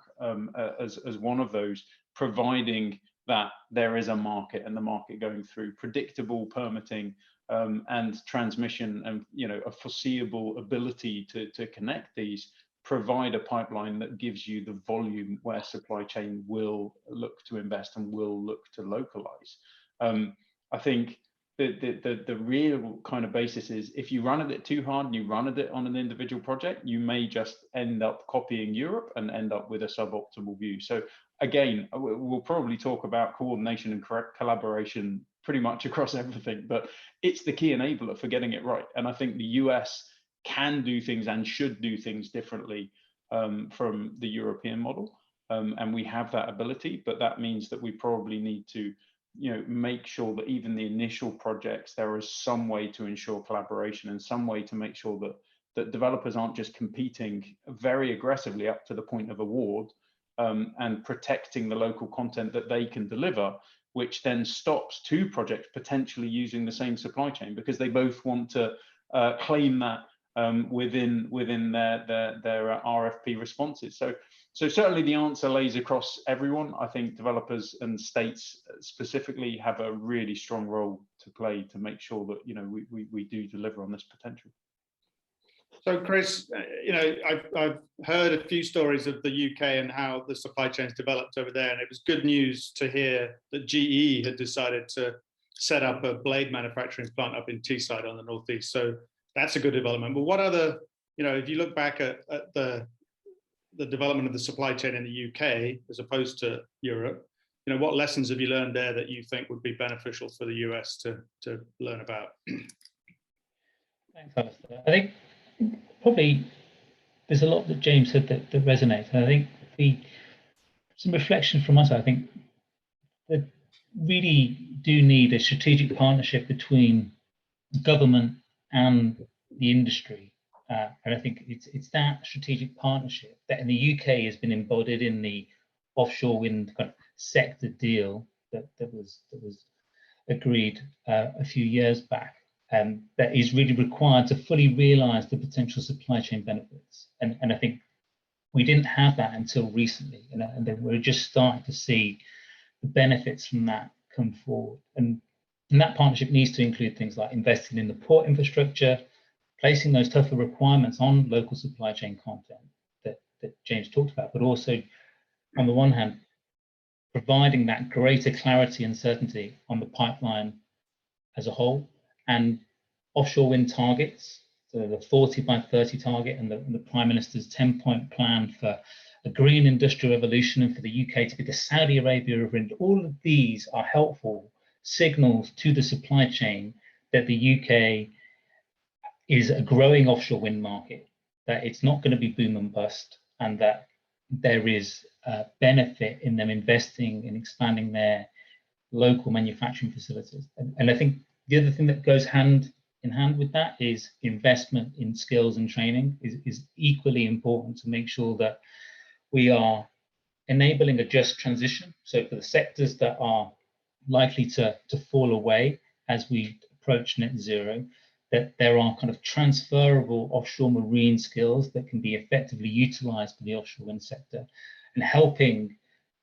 as one of those, providing that there is a market, and the market going through predictable permitting and transmission, and a foreseeable ability to connect these, provide a pipeline that gives you the volume where supply chain will look to invest and will look to localize. I think the real kind of basis is, if you run at it too hard and you run at it on an individual project, you may just end up copying Europe and end up with a suboptimal view. So again, we'll probably talk about coordination and collaboration pretty much across everything, but it's the key enabler for getting it right. And I think the US can do things and should do things differently from the European model. And we have that ability, but that means that we probably need to make sure that even the initial projects, there is some way to ensure collaboration, and some way to make sure that developers aren't just competing very aggressively up to the point of award, and protecting the local content that they can deliver, which then stops two projects potentially using the same supply chain, because they both want to claim that within their RFP responses. So certainly the answer lays across everyone. I think developers and states specifically have a really strong role to play to make sure that we do deliver on this potential. So Chris, I've heard a few stories of the UK and how the supply chain's developed over there, and it was good news to hear that GE had decided to set up a blade manufacturing plant up in Teesside on the Northeast. So that's a good development. But what other, if you look back at the development of the supply chain in the UK as opposed to Europe, what lessons have you learned there that you think would be beneficial for the US to learn about? Thanks, Alistair. I think probably there's a lot that James said that resonates. And I think some reflection from us. I think that really do need a strategic partnership between government and the industry. And I think it's that strategic partnership that in the UK has been embodied in the offshore wind kind of sector deal that was agreed a few years back, that is really required to fully realise the potential supply chain benefits. And I think we didn't have that until recently, and then we're just starting to see the benefits from that come forward. And that partnership needs to include things like investing in the port infrastructure, placing those tougher requirements on local supply chain content that James talked about, but also, on the one hand, providing that greater clarity and certainty on the pipeline as a whole, and offshore wind targets, so the 40 by 30 target and the Prime Minister's 10-point plan for a green industrial revolution and for the UK to be the Saudi Arabia of wind. All of these are helpful signals to the supply chain that the UK is a growing offshore wind market, that it's not going to be boom and bust, and that there is benefit in them investing in expanding their local manufacturing facilities. And I think the other thing that goes hand in hand with that is investment in skills and training is equally important to make sure that we are enabling a just transition. So for the sectors that are likely to fall away as we approach net zero, that there are kind of transferable offshore marine skills that can be effectively utilized by the offshore wind sector, and helping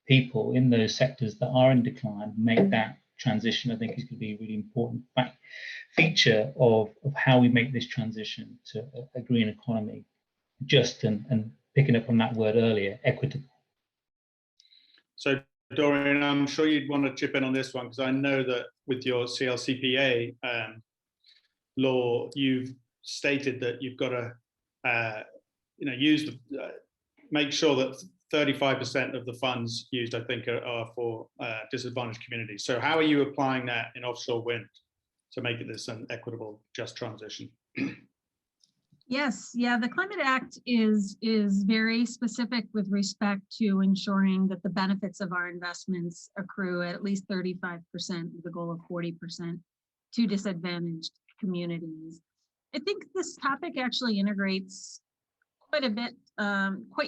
people in those sectors that are in decline make that transition, I think, is going to be a really important feature of how we make this transition to a green economy, just and picking up on that word earlier, equitable. So Dorian, I'm sure you'd want to chip in on this one, because I know that with your CLCPA law, you've stated that you've got to make sure that 35% of the funds used, I think, are for disadvantaged communities. So how are you applying that in offshore wind to make it this an equitable, just transition? Yes, yeah, the Climate Act is very specific with respect to ensuring that the benefits of our investments accrue at least 35%, with a goal of 40% to disadvantaged communities. I think this topic actually integrates quite a bit,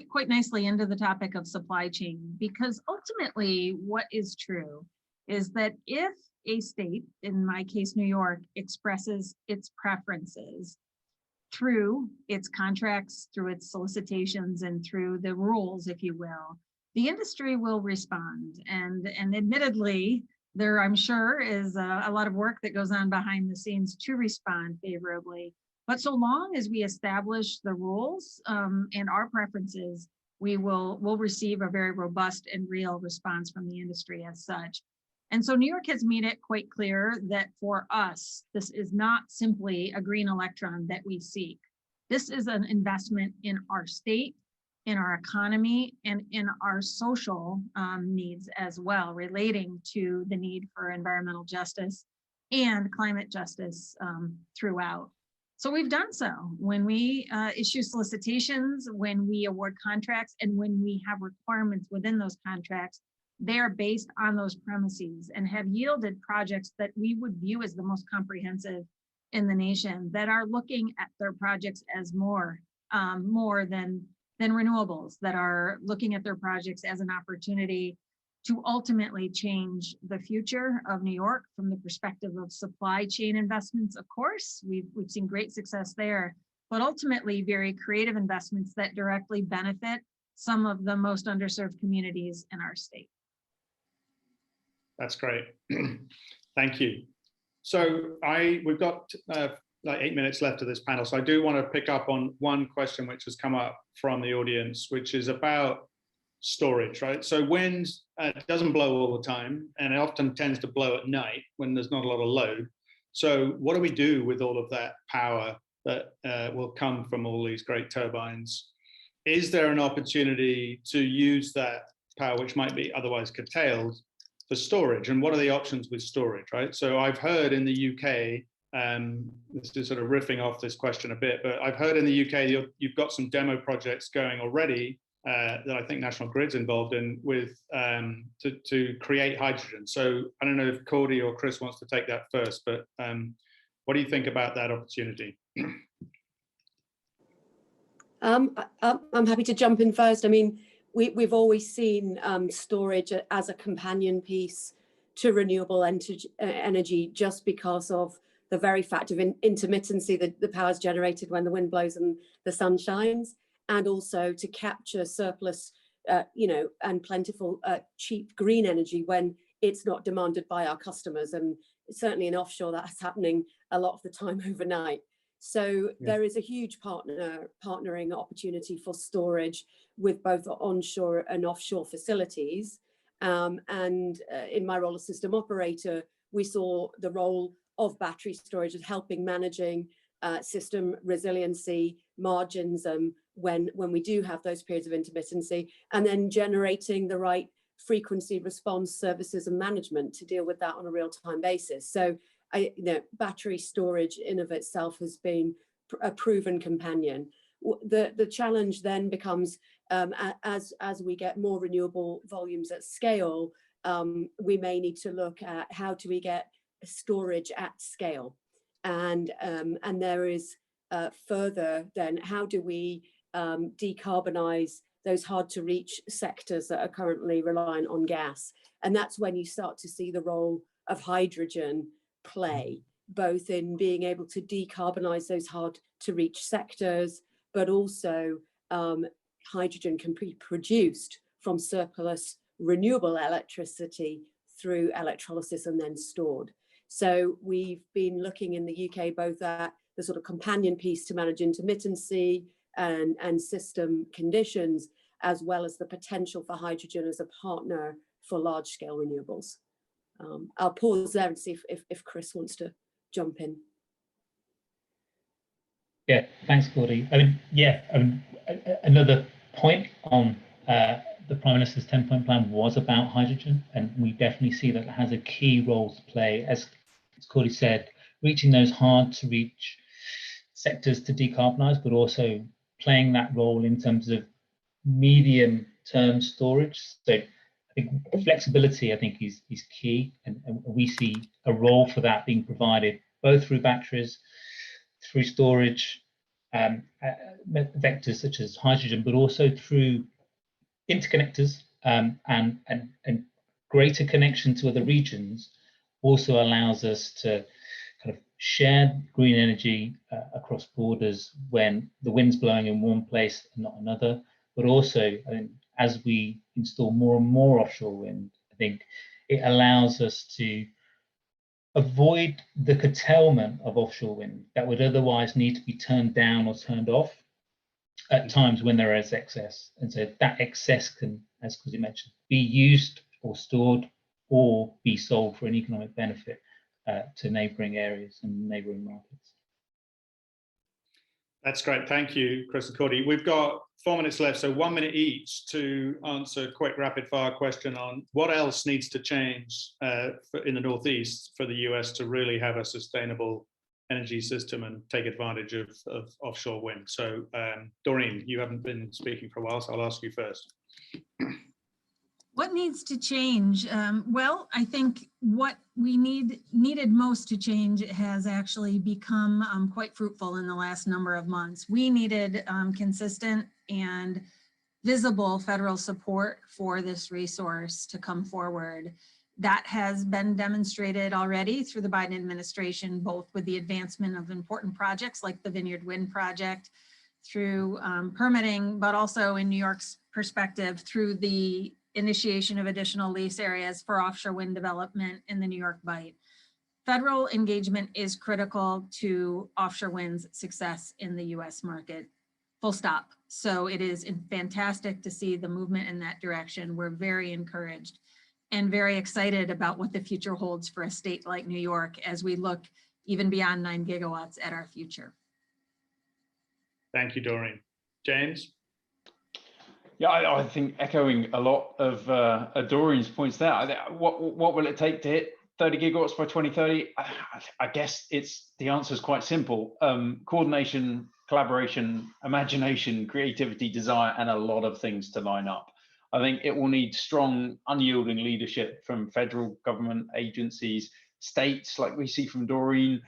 quite nicely into the topic of supply chain, because ultimately what is true is that if a state, in my case, New York, expresses its preferences through its contracts, through its solicitations, and through the rules, if you will, the industry will respond. And admittedly, there, I'm sure, is a lot of work that goes on behind the scenes to respond favorably. But so long as we establish the rules and our preferences, we'll receive a very robust and real response from the industry as such. And so New York has made it quite clear that for us, this is not simply a green electron that we seek. This is an investment in our state, in our economy, and in our social needs as well, relating to the need for environmental justice and climate justice throughout. So we've done so when we issue solicitations, when we award contracts, and when we have requirements within those contracts. They are based on those premises and have yielded projects that we would view as the most comprehensive in the nation, that are looking at their projects as more than renewables, that are looking at their projects as an opportunity to ultimately change the future of New York from the perspective of supply chain investments. Of course, we've seen great success there, but ultimately very creative investments that directly benefit some of the most underserved communities in our state. That's great. Thank you. So we've got like 8 minutes left of this panel. So I do want to pick up on one question which has come up from the audience, which is about storage, right? So wind doesn't blow all the time, and it often tends to blow at night when there's not a lot of load. So what do we do with all of that power that will come from all these great turbines? Is there an opportunity to use that power, which might be otherwise curtailed, for storage? And what are the options with storage, right? So I've heard in the UK, this is sort of riffing off this question a bit, but I've heard in the UK, you've got some demo projects going already that I think National Grid's involved in with to create hydrogen. So I don't know if Cordy or Chris wants to take that first, but what do you think about that opportunity? I'm happy to jump in first. I mean, we've always seen storage as a companion piece to renewable energy just because of the very fact of intermittency, the power is generated when the wind blows and the sun shines, and also to capture surplus, and plentiful, cheap green energy when it's not demanded by our customers. And certainly in offshore, that's happening a lot of the time overnight. So there is a huge partnering opportunity for storage with both onshore and offshore facilities. And in my role as system operator, we saw the role of battery storage as helping managing system resiliency margins when we do have those periods of intermittency, and then generating the right frequency response services and management to deal with that on a real-time basis. So battery storage in of itself has been a proven companion. The challenge then becomes as we get more renewable volumes at scale, we may need to look at how do we get storage at scale, and there is further then how do we decarbonize those hard to reach sectors that are currently reliant on gas. And that's when you start to see the role of hydrogen play, both in being able to decarbonize those hard to reach sectors, but also hydrogen can be produced from surplus renewable electricity through electrolysis and then stored. So we've been looking in the UK both at the sort of companion piece to manage intermittency and system conditions, as well as the potential for hydrogen as a partner for large scale renewables. I'll pause there and see if Chris wants to jump in. Yeah, thanks, Cordy. Another point on the Prime Minister's 10-point plan was about hydrogen, and we definitely see that it has a key role to play, as Cordy said, reaching those hard to reach sectors to decarbonize, but also playing that role in terms of medium-term storage. So I think flexibility, is key, and we see a role for that being provided both through batteries, through storage, vectors such as hydrogen, but also through interconnectors and greater connection to other regions also allows us to kind of share green energy across borders when the wind's blowing in one place and not another. But also, as we install more and more offshore wind, I think it allows us to avoid the curtailment of offshore wind that would otherwise need to be turned down or turned off at times when there is excess. And so that excess can, as Kuzi mentioned, be used or stored or be sold for an economic benefit to neighbouring areas and neighbouring markets. That's great. Thank you, Chris and Cordy. We've got 4 minutes left, so 1 minute each to answer a quick rapid fire question on what else needs to change in the Northeast for the US to really have a sustainable energy system and take advantage of offshore wind. So Doreen, you haven't been speaking for a while, so I'll ask you first. What needs to change? Well, I think what we needed most to change has actually become quite fruitful in the last number of months. We needed consistent and visible federal support for this resource to come forward. That has been demonstrated already through the Biden administration, both with the advancement of important projects like the Vineyard Wind Project, through permitting, but also in New York's perspective through the initiation of additional lease areas for offshore wind development in the New York Bight. Federal engagement is critical to offshore wind's success in the US market, full stop. So it is fantastic to see the movement in that direction. We're very encouraged and very excited about what the future holds for a state like New York as we look even beyond 9 gigawatts at our future. Thank you, Doreen. James? Yeah, I think echoing a lot of Doreen's points there. What will it take to hit 30 gigawatts by 2030? I guess the answer is quite simple. Coordination collaboration, imagination, creativity, desire, and a lot of things to line up. I think it will need strong, unyielding leadership from federal government agencies, states like we see from Doreen,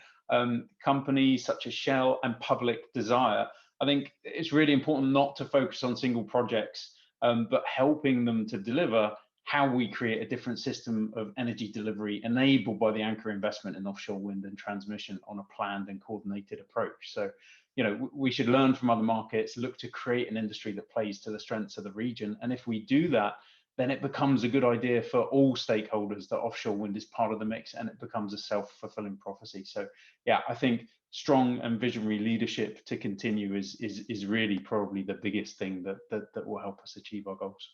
companies such as Shell, and public desire. I think it's really important not to focus on single projects, but helping them to deliver how we create a different system of energy delivery enabled by the anchor investment in offshore wind and transmission on a planned and coordinated approach. So, you know, we should learn from other markets, look to create an industry that plays to the strengths of the region. And if we do that, then it becomes a good idea for all stakeholders that offshore wind is part of the mix, and it becomes a self-fulfilling prophecy. So yeah, I think strong and visionary leadership to continue is really probably the biggest thing that will help us achieve our goals.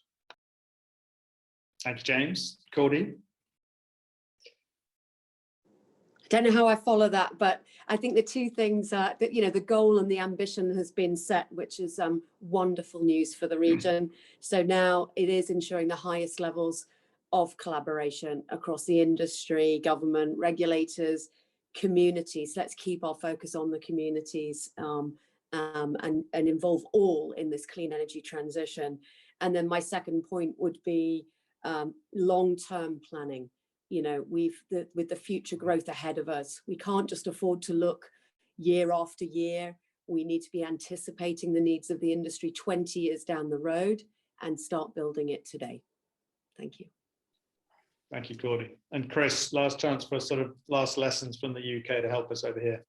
Thank you, James. Cordy? I don't know how I follow that, but I think the two things that, you know, the goal and the ambition has been set, which is wonderful news for the region. So now it is ensuring the highest levels of collaboration across the industry, government, regulators, communities. Let's keep our focus on the communities and involve all in this clean energy transition. And then my second point would be long-term planning. You know, with the future growth ahead of us, we can't just afford to look year after year. We need to be anticipating the needs of the industry 20 years down the road and start building it today. Thank you. Thank you, Cordy. And Chris, last chance for sort of last lessons from the UK to help us over here.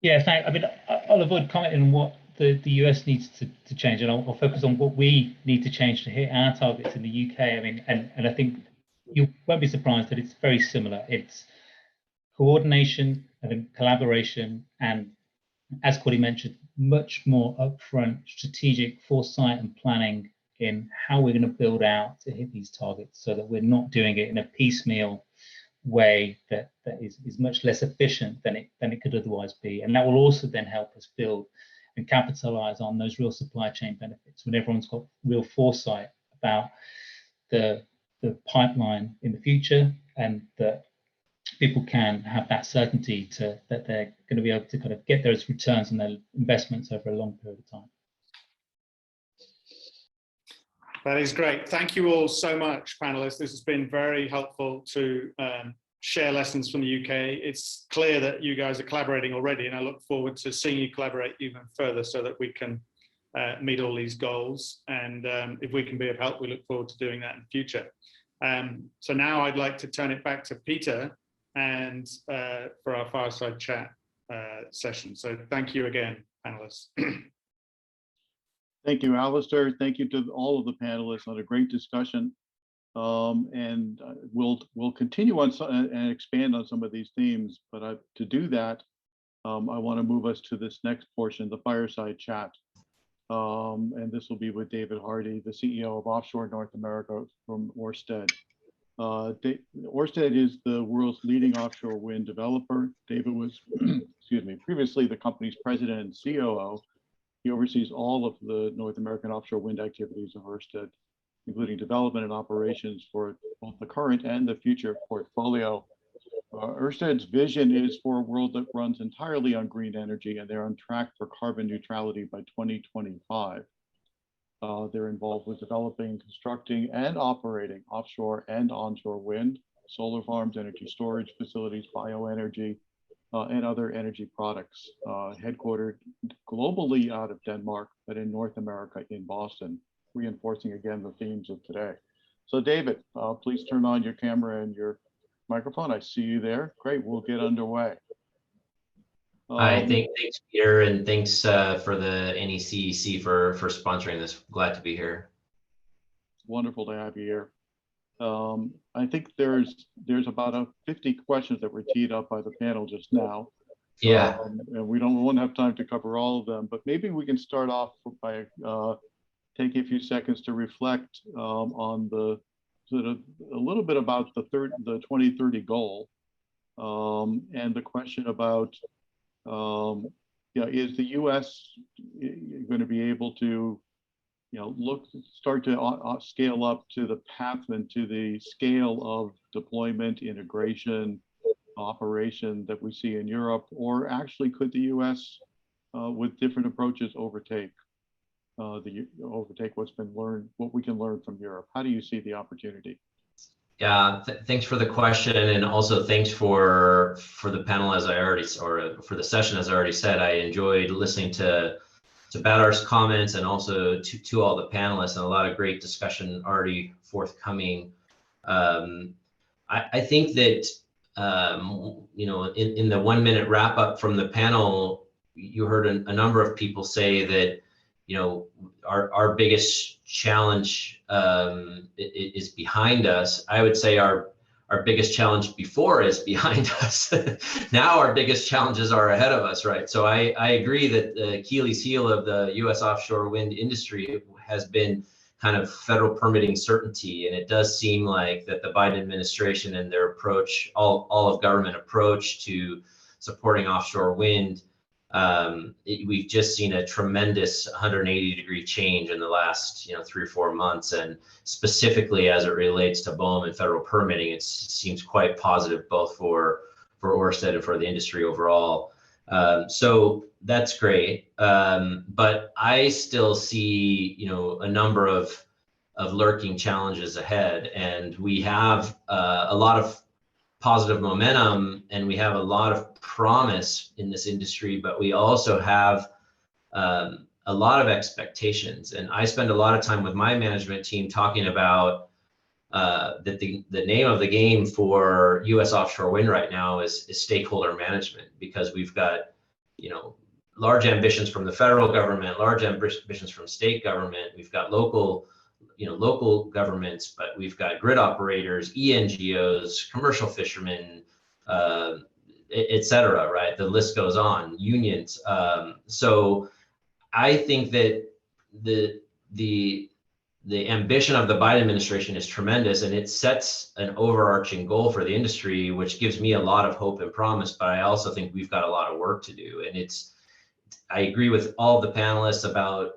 Yeah, I mean, I'll avoid commenting on what the US needs to change, and I'll focus on what we need to change to hit our targets in the UK. I mean, and I think you won't be surprised that it's very similar. It's coordination and collaboration, and as Cordy mentioned, much more upfront strategic foresight and planning in how we're going to build out to hit these targets, so that we're not doing it in a piecemeal way that is much less efficient than it could otherwise be. And that will also then help us build and capitalize on those real supply chain benefits when everyone's got real foresight about the pipeline in the future, and that people can have that certainty that they're going to be able to kind of get those returns on their investments over a long period of time. That is great. Thank you all so much, panelists. This has been very helpful to share lessons from the UK. It's clear that you guys are collaborating already, and I look forward to seeing you collaborate even further so that we can meet all these goals. And if we can be of help, we look forward to doing that in the future. So now I'd like to turn it back to Peter and for our fireside chat session. So thank you again, panelists. Thank you, Alistair. Thank you to all of the panelists on a great discussion. And we'll continue on and expand on some of these themes. But to do that, I want to move us to this next portion, the fireside chat. And this will be with David Hardy, the CEO of Offshore North America from Ørsted. Ørsted is the world's leading offshore wind developer. David was, excuse me, previously the company's president and COO. He oversees all of the North American offshore wind activities of Ørsted, including development and operations for both the current and the future portfolio. Ørsted's vision is for a world that runs entirely on green energy, and they're on track for carbon neutrality by 2025. They're involved with developing, constructing, and operating offshore and onshore wind, solar farms, energy storage facilities, bioenergy, and other energy products, headquartered globally out of Denmark, but in North America in Boston, reinforcing again the themes of today. So David, please turn on your camera and your microphone. I see you there. Great, we'll get underway. Hi, thanks Peter, and thanks for the NECEC for sponsoring this. Glad to be here. Wonderful to have you here. I think there's about 50 questions that were teed up by the panel just now. Yeah. And we won't have time to cover all of them, but maybe we can start off by taking a few seconds to reflect on the sort of a little bit about the 2030 goal, and the question about is the U.S. going to be able to start to scale up to the path and to the scale of deployment, integration, operation that we see in Europe, or actually could the U.S. with different approaches overtake what's been learned, what we can learn from Europe? How do you see the opportunity? Yeah, thanks for the question, and also thanks for the panel. As I already, or for the session, as I already said, I enjoyed listening to Badar's comments and also to all the panelists, and a lot of great discussion already forthcoming. I think that you know, in the 1 minute wrap up from the panel, you heard a number of people say that, you know, our biggest challenge is behind us. I would say our biggest challenge before is behind us. Now our biggest challenges are ahead of us, right? So I agree that the Achilles heel of the U.S. offshore wind industry has been kind of federal permitting certainty, and it does seem like that the Biden administration and their approach, all of government approach to supporting offshore wind, we've just seen a tremendous 180-degree change in the last 3 or 4 months, and specifically as it relates to BOEM and federal permitting, it seems quite positive both for Ørsted and for the industry overall. So that's great, but I still see a number of lurking challenges ahead, and we have a lot of positive momentum and we have a lot of promise in this industry, but we also have a lot of expectations. And I spend a lot of time with my management team talking about that the name of the game for U.S. offshore wind right now is stakeholder management, because we've got large ambitions from the federal government, large ambitions from state government. We've got local governments, but we've got grid operators, ENGOs, commercial fishermen, et cetera, right? The list goes on, unions. So I think that the ambition of the Biden administration is tremendous, and it sets an overarching goal for the industry, which gives me a lot of hope and promise, but I also think we've got a lot of work to do. And I agree with all the panelists about,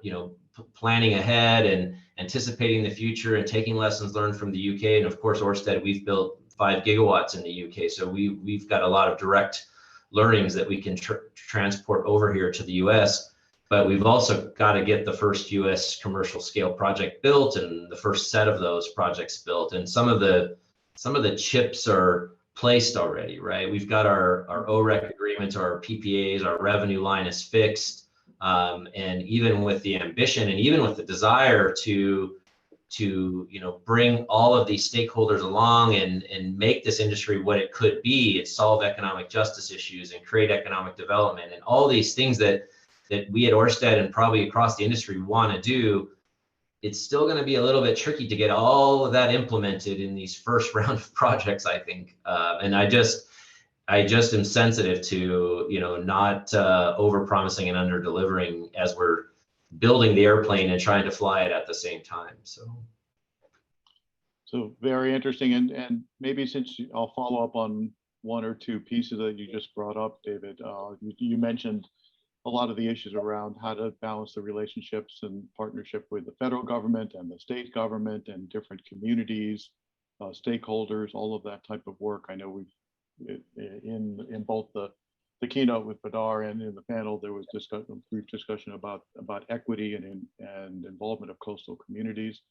planning ahead and anticipating the future and taking lessons learned from the UK. And of course, Ørsted, we've built 5 gigawatts in the UK. So we've got a lot of direct learnings that we can transport over here to the US. But we've also got to get the first US commercial scale project built and the first set of those projects built. And some of the chips are placed already, right? We've got our OREC agreements, our PPAs, our revenue line is fixed. And even with the ambition and even with the desire to bring all of these stakeholders along and make this industry what it could be, and solve economic justice issues and create economic development and all these things that we at Ørsted and probably across the industry want to do, it's still going to be a little bit tricky to get all of that implemented in these first round of projects, I think. And I just am sensitive to, not over-promising and under-delivering as we're building the airplane and trying to fly it at the same time. So very interesting. And maybe since I'll follow up on 1 or 2 pieces that you just brought up, David, you mentioned a lot of the issues around how to balance the relationships and partnership with the federal government and the state government and different communities, stakeholders, all of that type of work. I know in both the keynote with Badar and in the panel, there was brief discussion about equity and involvement of coastal communities.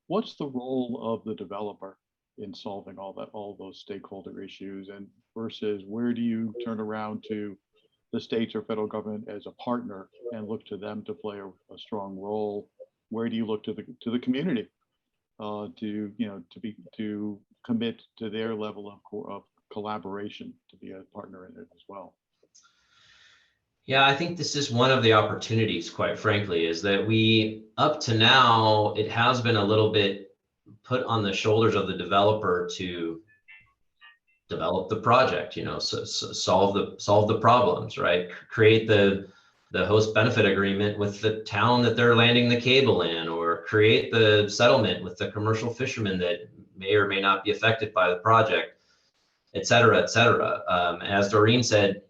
What's the role of the developer in solving all those stakeholder issues, and versus where do you turn around to the states or federal government as a partner and look to them to play a strong role? Where do you look to the community to commit to their level of collaboration to be a partner in it as well? Yeah, I think this is one of the opportunities, quite frankly, is that up to now, it has been a little bit put on the shoulders of the developer to develop the project, solve the problems, right? Create the host benefit agreement with the town that they're landing the cable in, or create the settlement with the commercial fishermen that may or may not be affected by the project, et cetera, et cetera. As Doreen said,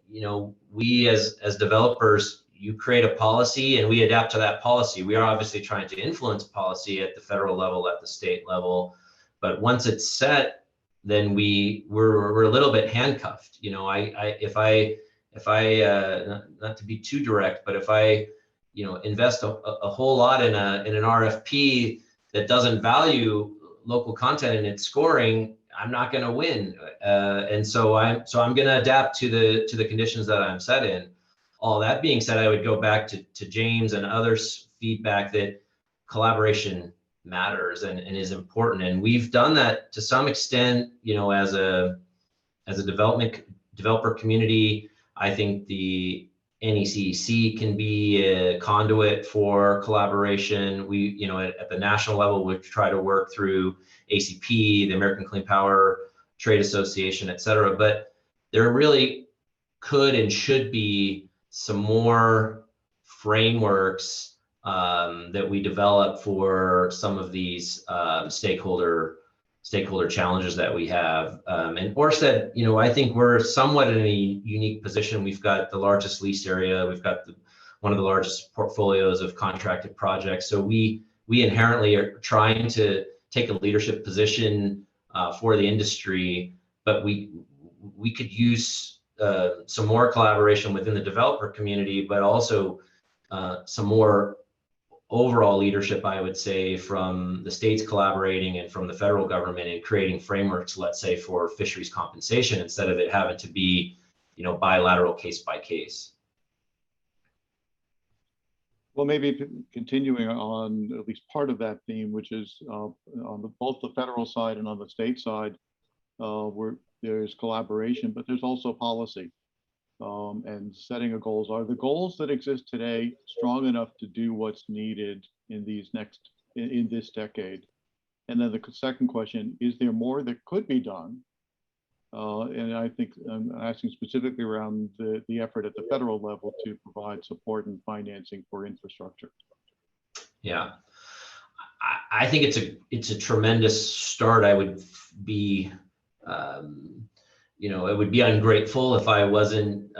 we as developers, you create a policy and we adapt to that policy. We are obviously trying to influence policy at the federal level, at the state level, but once it's set, then we're a little bit handcuffed. If I if I not to be too direct, but if I invest a whole lot in an RFP that doesn't value local content in its scoring, I'm not going to win. And so I'm going to adapt to the conditions that I'm set in. All that being said, I would go back to James and others' feedback that collaboration matters and is important. And we've done that to some extent, as a developer community. I think the NECEC can be a conduit for collaboration. We, at the national level, we try to work through ACP, the American Clean Power Trade Association, et cetera. But there really could and should be some more frameworks that we develop for some of these stakeholder challenges that we have. And Ørsted, I think we're somewhat in a unique position. We've got the largest lease area. We've got one of the largest portfolios of contracted projects. So we inherently are trying to take a leadership position for the industry, but we could use some more collaboration within the developer community, but also some more overall leadership, I would say, from the states collaborating and from the federal government in creating frameworks, let's say, for fisheries compensation, instead of it having to be, bilateral case by case. Well, maybe continuing on at least part of that theme, which is on both the federal side and on the state side, where there's collaboration, but there's also policy. And setting of goals. Are the goals that exist today strong enough to do what's needed in this decade? And then the second question, is there more that could be done? And I think I'm asking specifically around the effort at the federal level to provide support and financing for infrastructure. Yeah, I think it's a tremendous start. I would be it would be ungrateful if I wasn't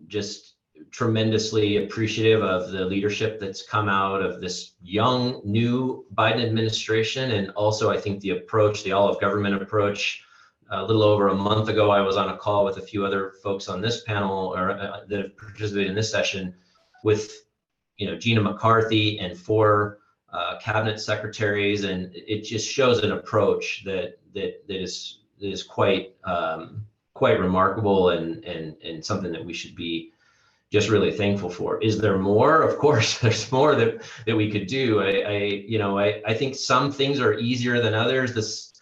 just tremendously appreciative of the leadership that's come out of this young, new Biden administration. And also, I think the approach, the all of government approach, a little over a month ago, I was on a call with a few other folks on this panel that have participated in this session with, Gina McCarthy and 4 cabinet secretaries. And it just shows an approach that is quite remarkable and something that we should be just really thankful for. Is there more? Of course, there's more that we could do. I think some things are easier than others.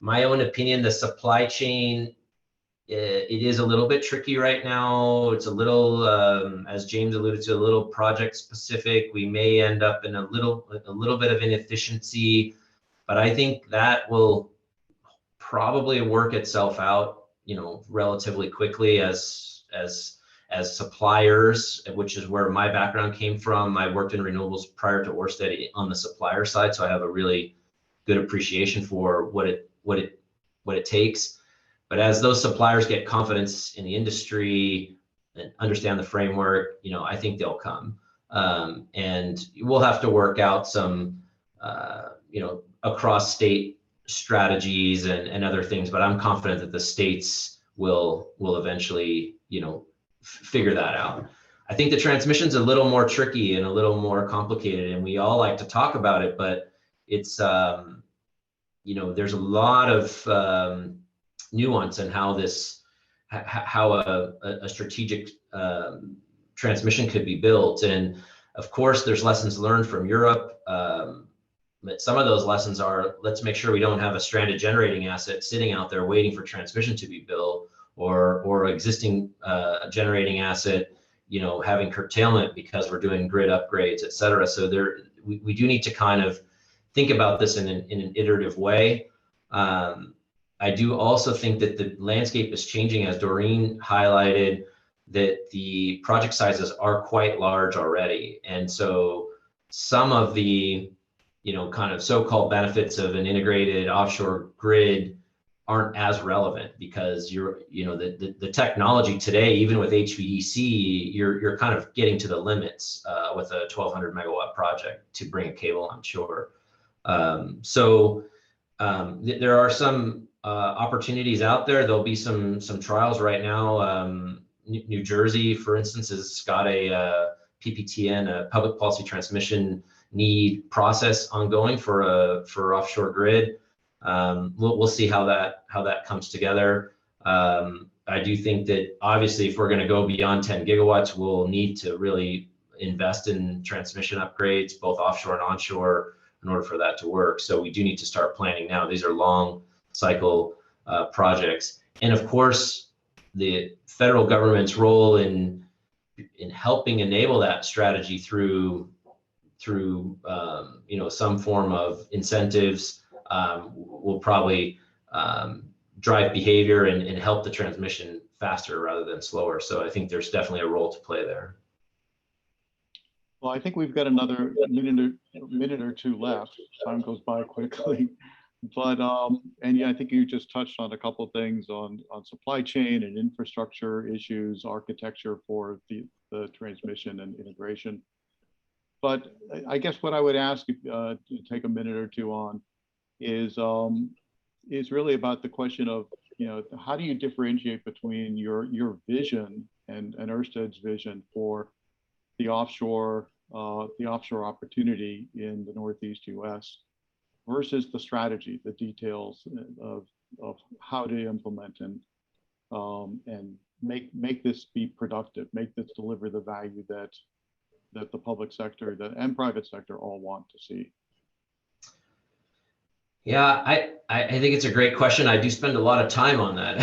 My own opinion, the supply chain, it is a little bit tricky right now. It's a little, as James alluded to, a little project specific. We may end up in a little bit of inefficiency, but I think that will probably work itself out, relatively quickly as suppliers, which is where my background came from. I worked in renewables prior to Ørsted on the supplier side, so I have a really good appreciation for what it takes. But as those suppliers get confidence in the industry and understand the framework, I think they'll come. And we'll have to work out some, across state strategies and other things, but I'm confident that the states will eventually, figure that out. I think the transmission's a little more tricky and a little more complicated, and we all like to talk about it, but it's, there's a lot of nuance in how a strategic transmission could be built. And of course, there's lessons learned from Europe. But some of those lessons are, let's make sure we don't have a stranded generating asset sitting out there waiting for transmission to be built, or existing generating asset, having curtailment because we're doing grid upgrades, et cetera. So we do need to kind of think about this in an iterative way. I do also think that the landscape is changing, as Doreen highlighted, that the project sizes are quite large already. And so some of the kind of so-called benefits of an integrated offshore grid aren't as relevant, because the technology today, even with HVDC, you're kind of getting to the limits with a 1,200 megawatt project to bring a cable on shore. So there are some opportunities out there. There'll be some trials right now. New Jersey, for instance, has got a PPTN, a public policy transmission need process ongoing for offshore grid. We'll see how that comes together. I do think that obviously if we're going to go beyond 10 gigawatts, we'll need to really invest in transmission upgrades, both offshore and onshore, in order for that to work. So we do need to start planning now. These are long cycle projects. And of course, the federal government's role in helping enable that strategy through some form of incentives will probably drive behavior and help the transmission faster rather than slower. So I think there's definitely a role to play there. Well, I think we've got another minute or two left. Time goes by quickly. But and yeah, I think you just touched on a couple of things on supply chain and infrastructure issues, architecture for the transmission and integration. But I guess what I would ask you to take a minute or two on is really about the question of, how do you differentiate between your vision and Ørsted's vision for the offshore opportunity in the Northeast US versus the strategy, the details of how to implement and make this be productive, make this deliver the value that the public sector and private sector all want to see? Yeah, I think it's a great question. I do spend a lot of time on that,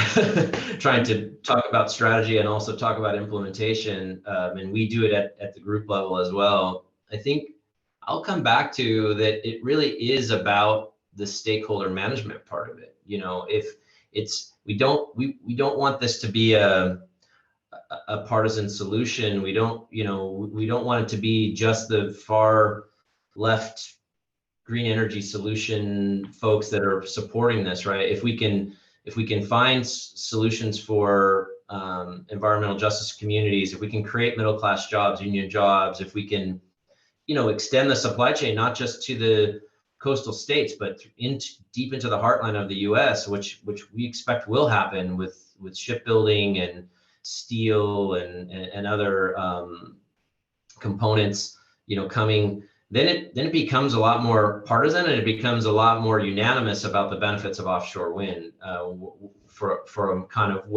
trying to talk about strategy and also talk about implementation. And we do it at the group level as well. I think I'll come back to that. It really is about the stakeholder management part of it. If we don't want this to be a partisan solution. We don't want it to be just the far left green energy solution folks that are supporting this, right? If we can find solutions for environmental justice communities, if we can create middle-class jobs, union jobs, if we can, extend the supply chain, not just to the coastal states, but deep into the heartland of the U.S., which we expect will happen with shipbuilding and steel and other components, coming. Then it becomes a lot more partisan, and it becomes a lot more unanimous about the benefits of offshore wind from kind of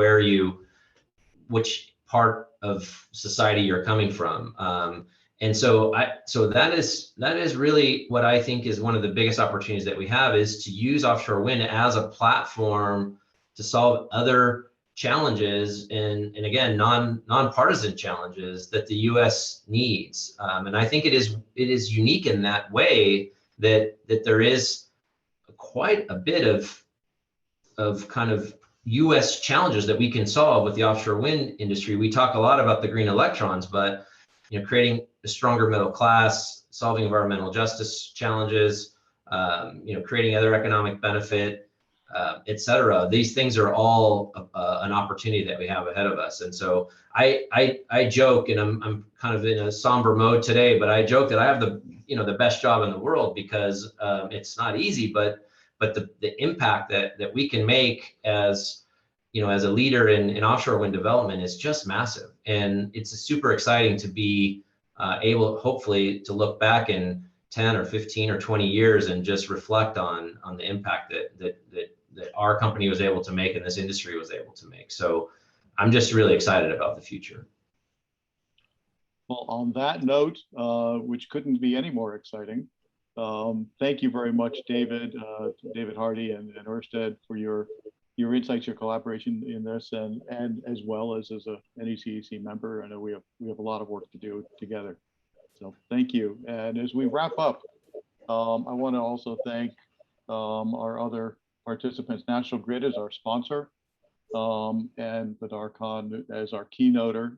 which part of society you're coming from. And so that is really what I think is one of the biggest opportunities that we have, is to use offshore wind as a platform to solve other challenges and again non-partisan challenges that the U.S. needs, and I think it is unique in that way that there is quite a bit of kind of U.S. challenges that we can solve with the offshore wind industry. We talk a lot about the green electrons, but creating a stronger middle class, solving environmental justice challenges, creating other economic benefit, et cetera. These things are all an opportunity that we have ahead of us. And so I joke, and I'm kind of in a somber mode today, but I joke that I have the best job in the world, because it's not easy, but the impact that we can make as a leader in offshore wind development is just massive. And it's super exciting to be able, hopefully, to look back in 10 or 15 or 20 years and just reflect on the impact that our company was able to make and this industry was able to make. So I'm just really excited about the future. Well, on that note, which couldn't be any more exciting, thank you very much, David Hardy and Ørsted, for your insights, your collaboration in this, and as well as a NECEC member. I know we have a lot of work to do together. So thank you. And as we wrap up, I want to also thank our other participants. National Grid is our sponsor, and Badar Khan as our keynoter,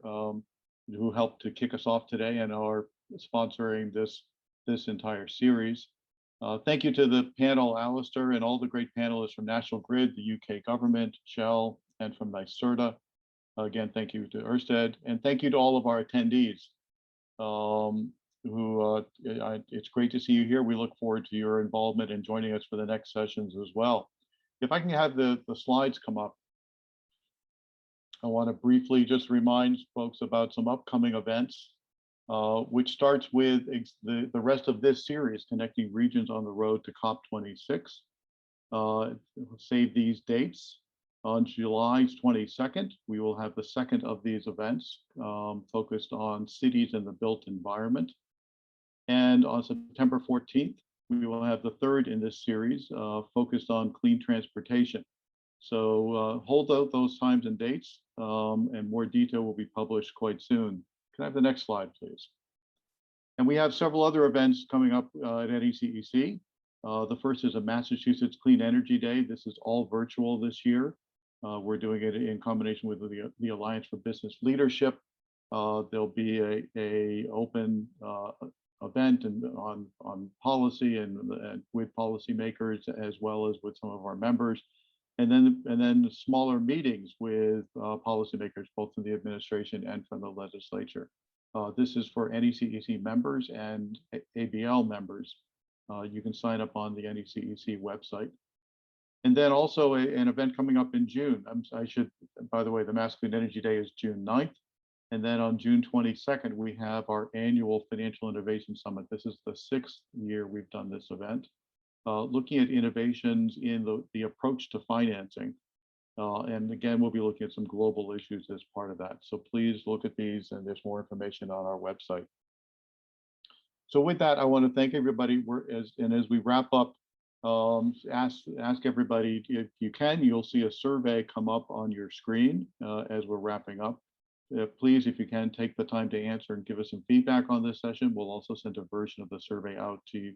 who helped to kick us off today and are sponsoring this entire series. Thank you to the panel, Alistair, and all the great panelists from National Grid, the UK government, Shell, and from NYSERDA. Again, thank you to Ørsted, and thank you to all of our attendees. It's great to see you here. We look forward to your involvement and joining us for the next sessions as well. If I can have the slides come up. I want to briefly just remind folks about some upcoming events, which starts with the rest of this series, Connecting Regions on the Road to COP26. Save these dates. On July 22nd, we will have the second of these events focused on cities and the built environment. And on September 14th, we will have the third in this series focused on clean transportation. So hold out those times and dates, and more detail will be published quite soon. Can I have the next slide, please? And we have several other events coming up at NECEC. The first is a Massachusetts Clean Energy Day. This is all virtual this year. We're doing it in combination with the Alliance for Business Leadership. There'll be a open event and on policy and with policymakers, as well as with some of our members, and then smaller meetings with policymakers, both in the administration and from the legislature. This is for NECEC members and ABL members. You can sign up on the NECEC website. And then also an event coming up in June. By the way, the Mass Clean Energy Day is June 9th. And then on June 22nd, we have our annual Financial Innovation Summit. This is the 6th year we've done this event, looking at innovations in the approach to financing. And again, we'll be looking at some global issues as part of that. So please look at these, and there's more information on our website. So with that, I want to thank everybody. As we wrap up, ask everybody, if you can, you'll see a survey come up on your screen as we're wrapping up. Please, if you can, take the time to answer and give us some feedback on this session. We'll also send a version of the survey out to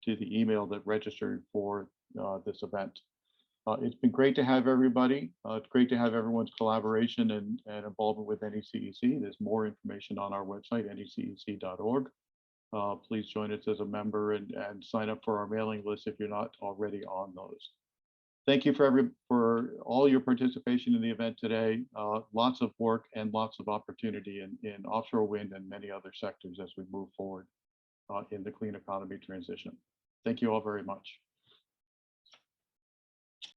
the email that registered for this event. It's been great to have everybody. It's great to have everyone's collaboration and involvement with NECEC. There's more information on our website, necec.org. Please join us as a member and sign up for our mailing list if you're not already on those. Thank you for all your participation in the event today. Lots of work and lots of opportunity in offshore wind and many other sectors as we move forward in the clean economy transition. Thank you all very much.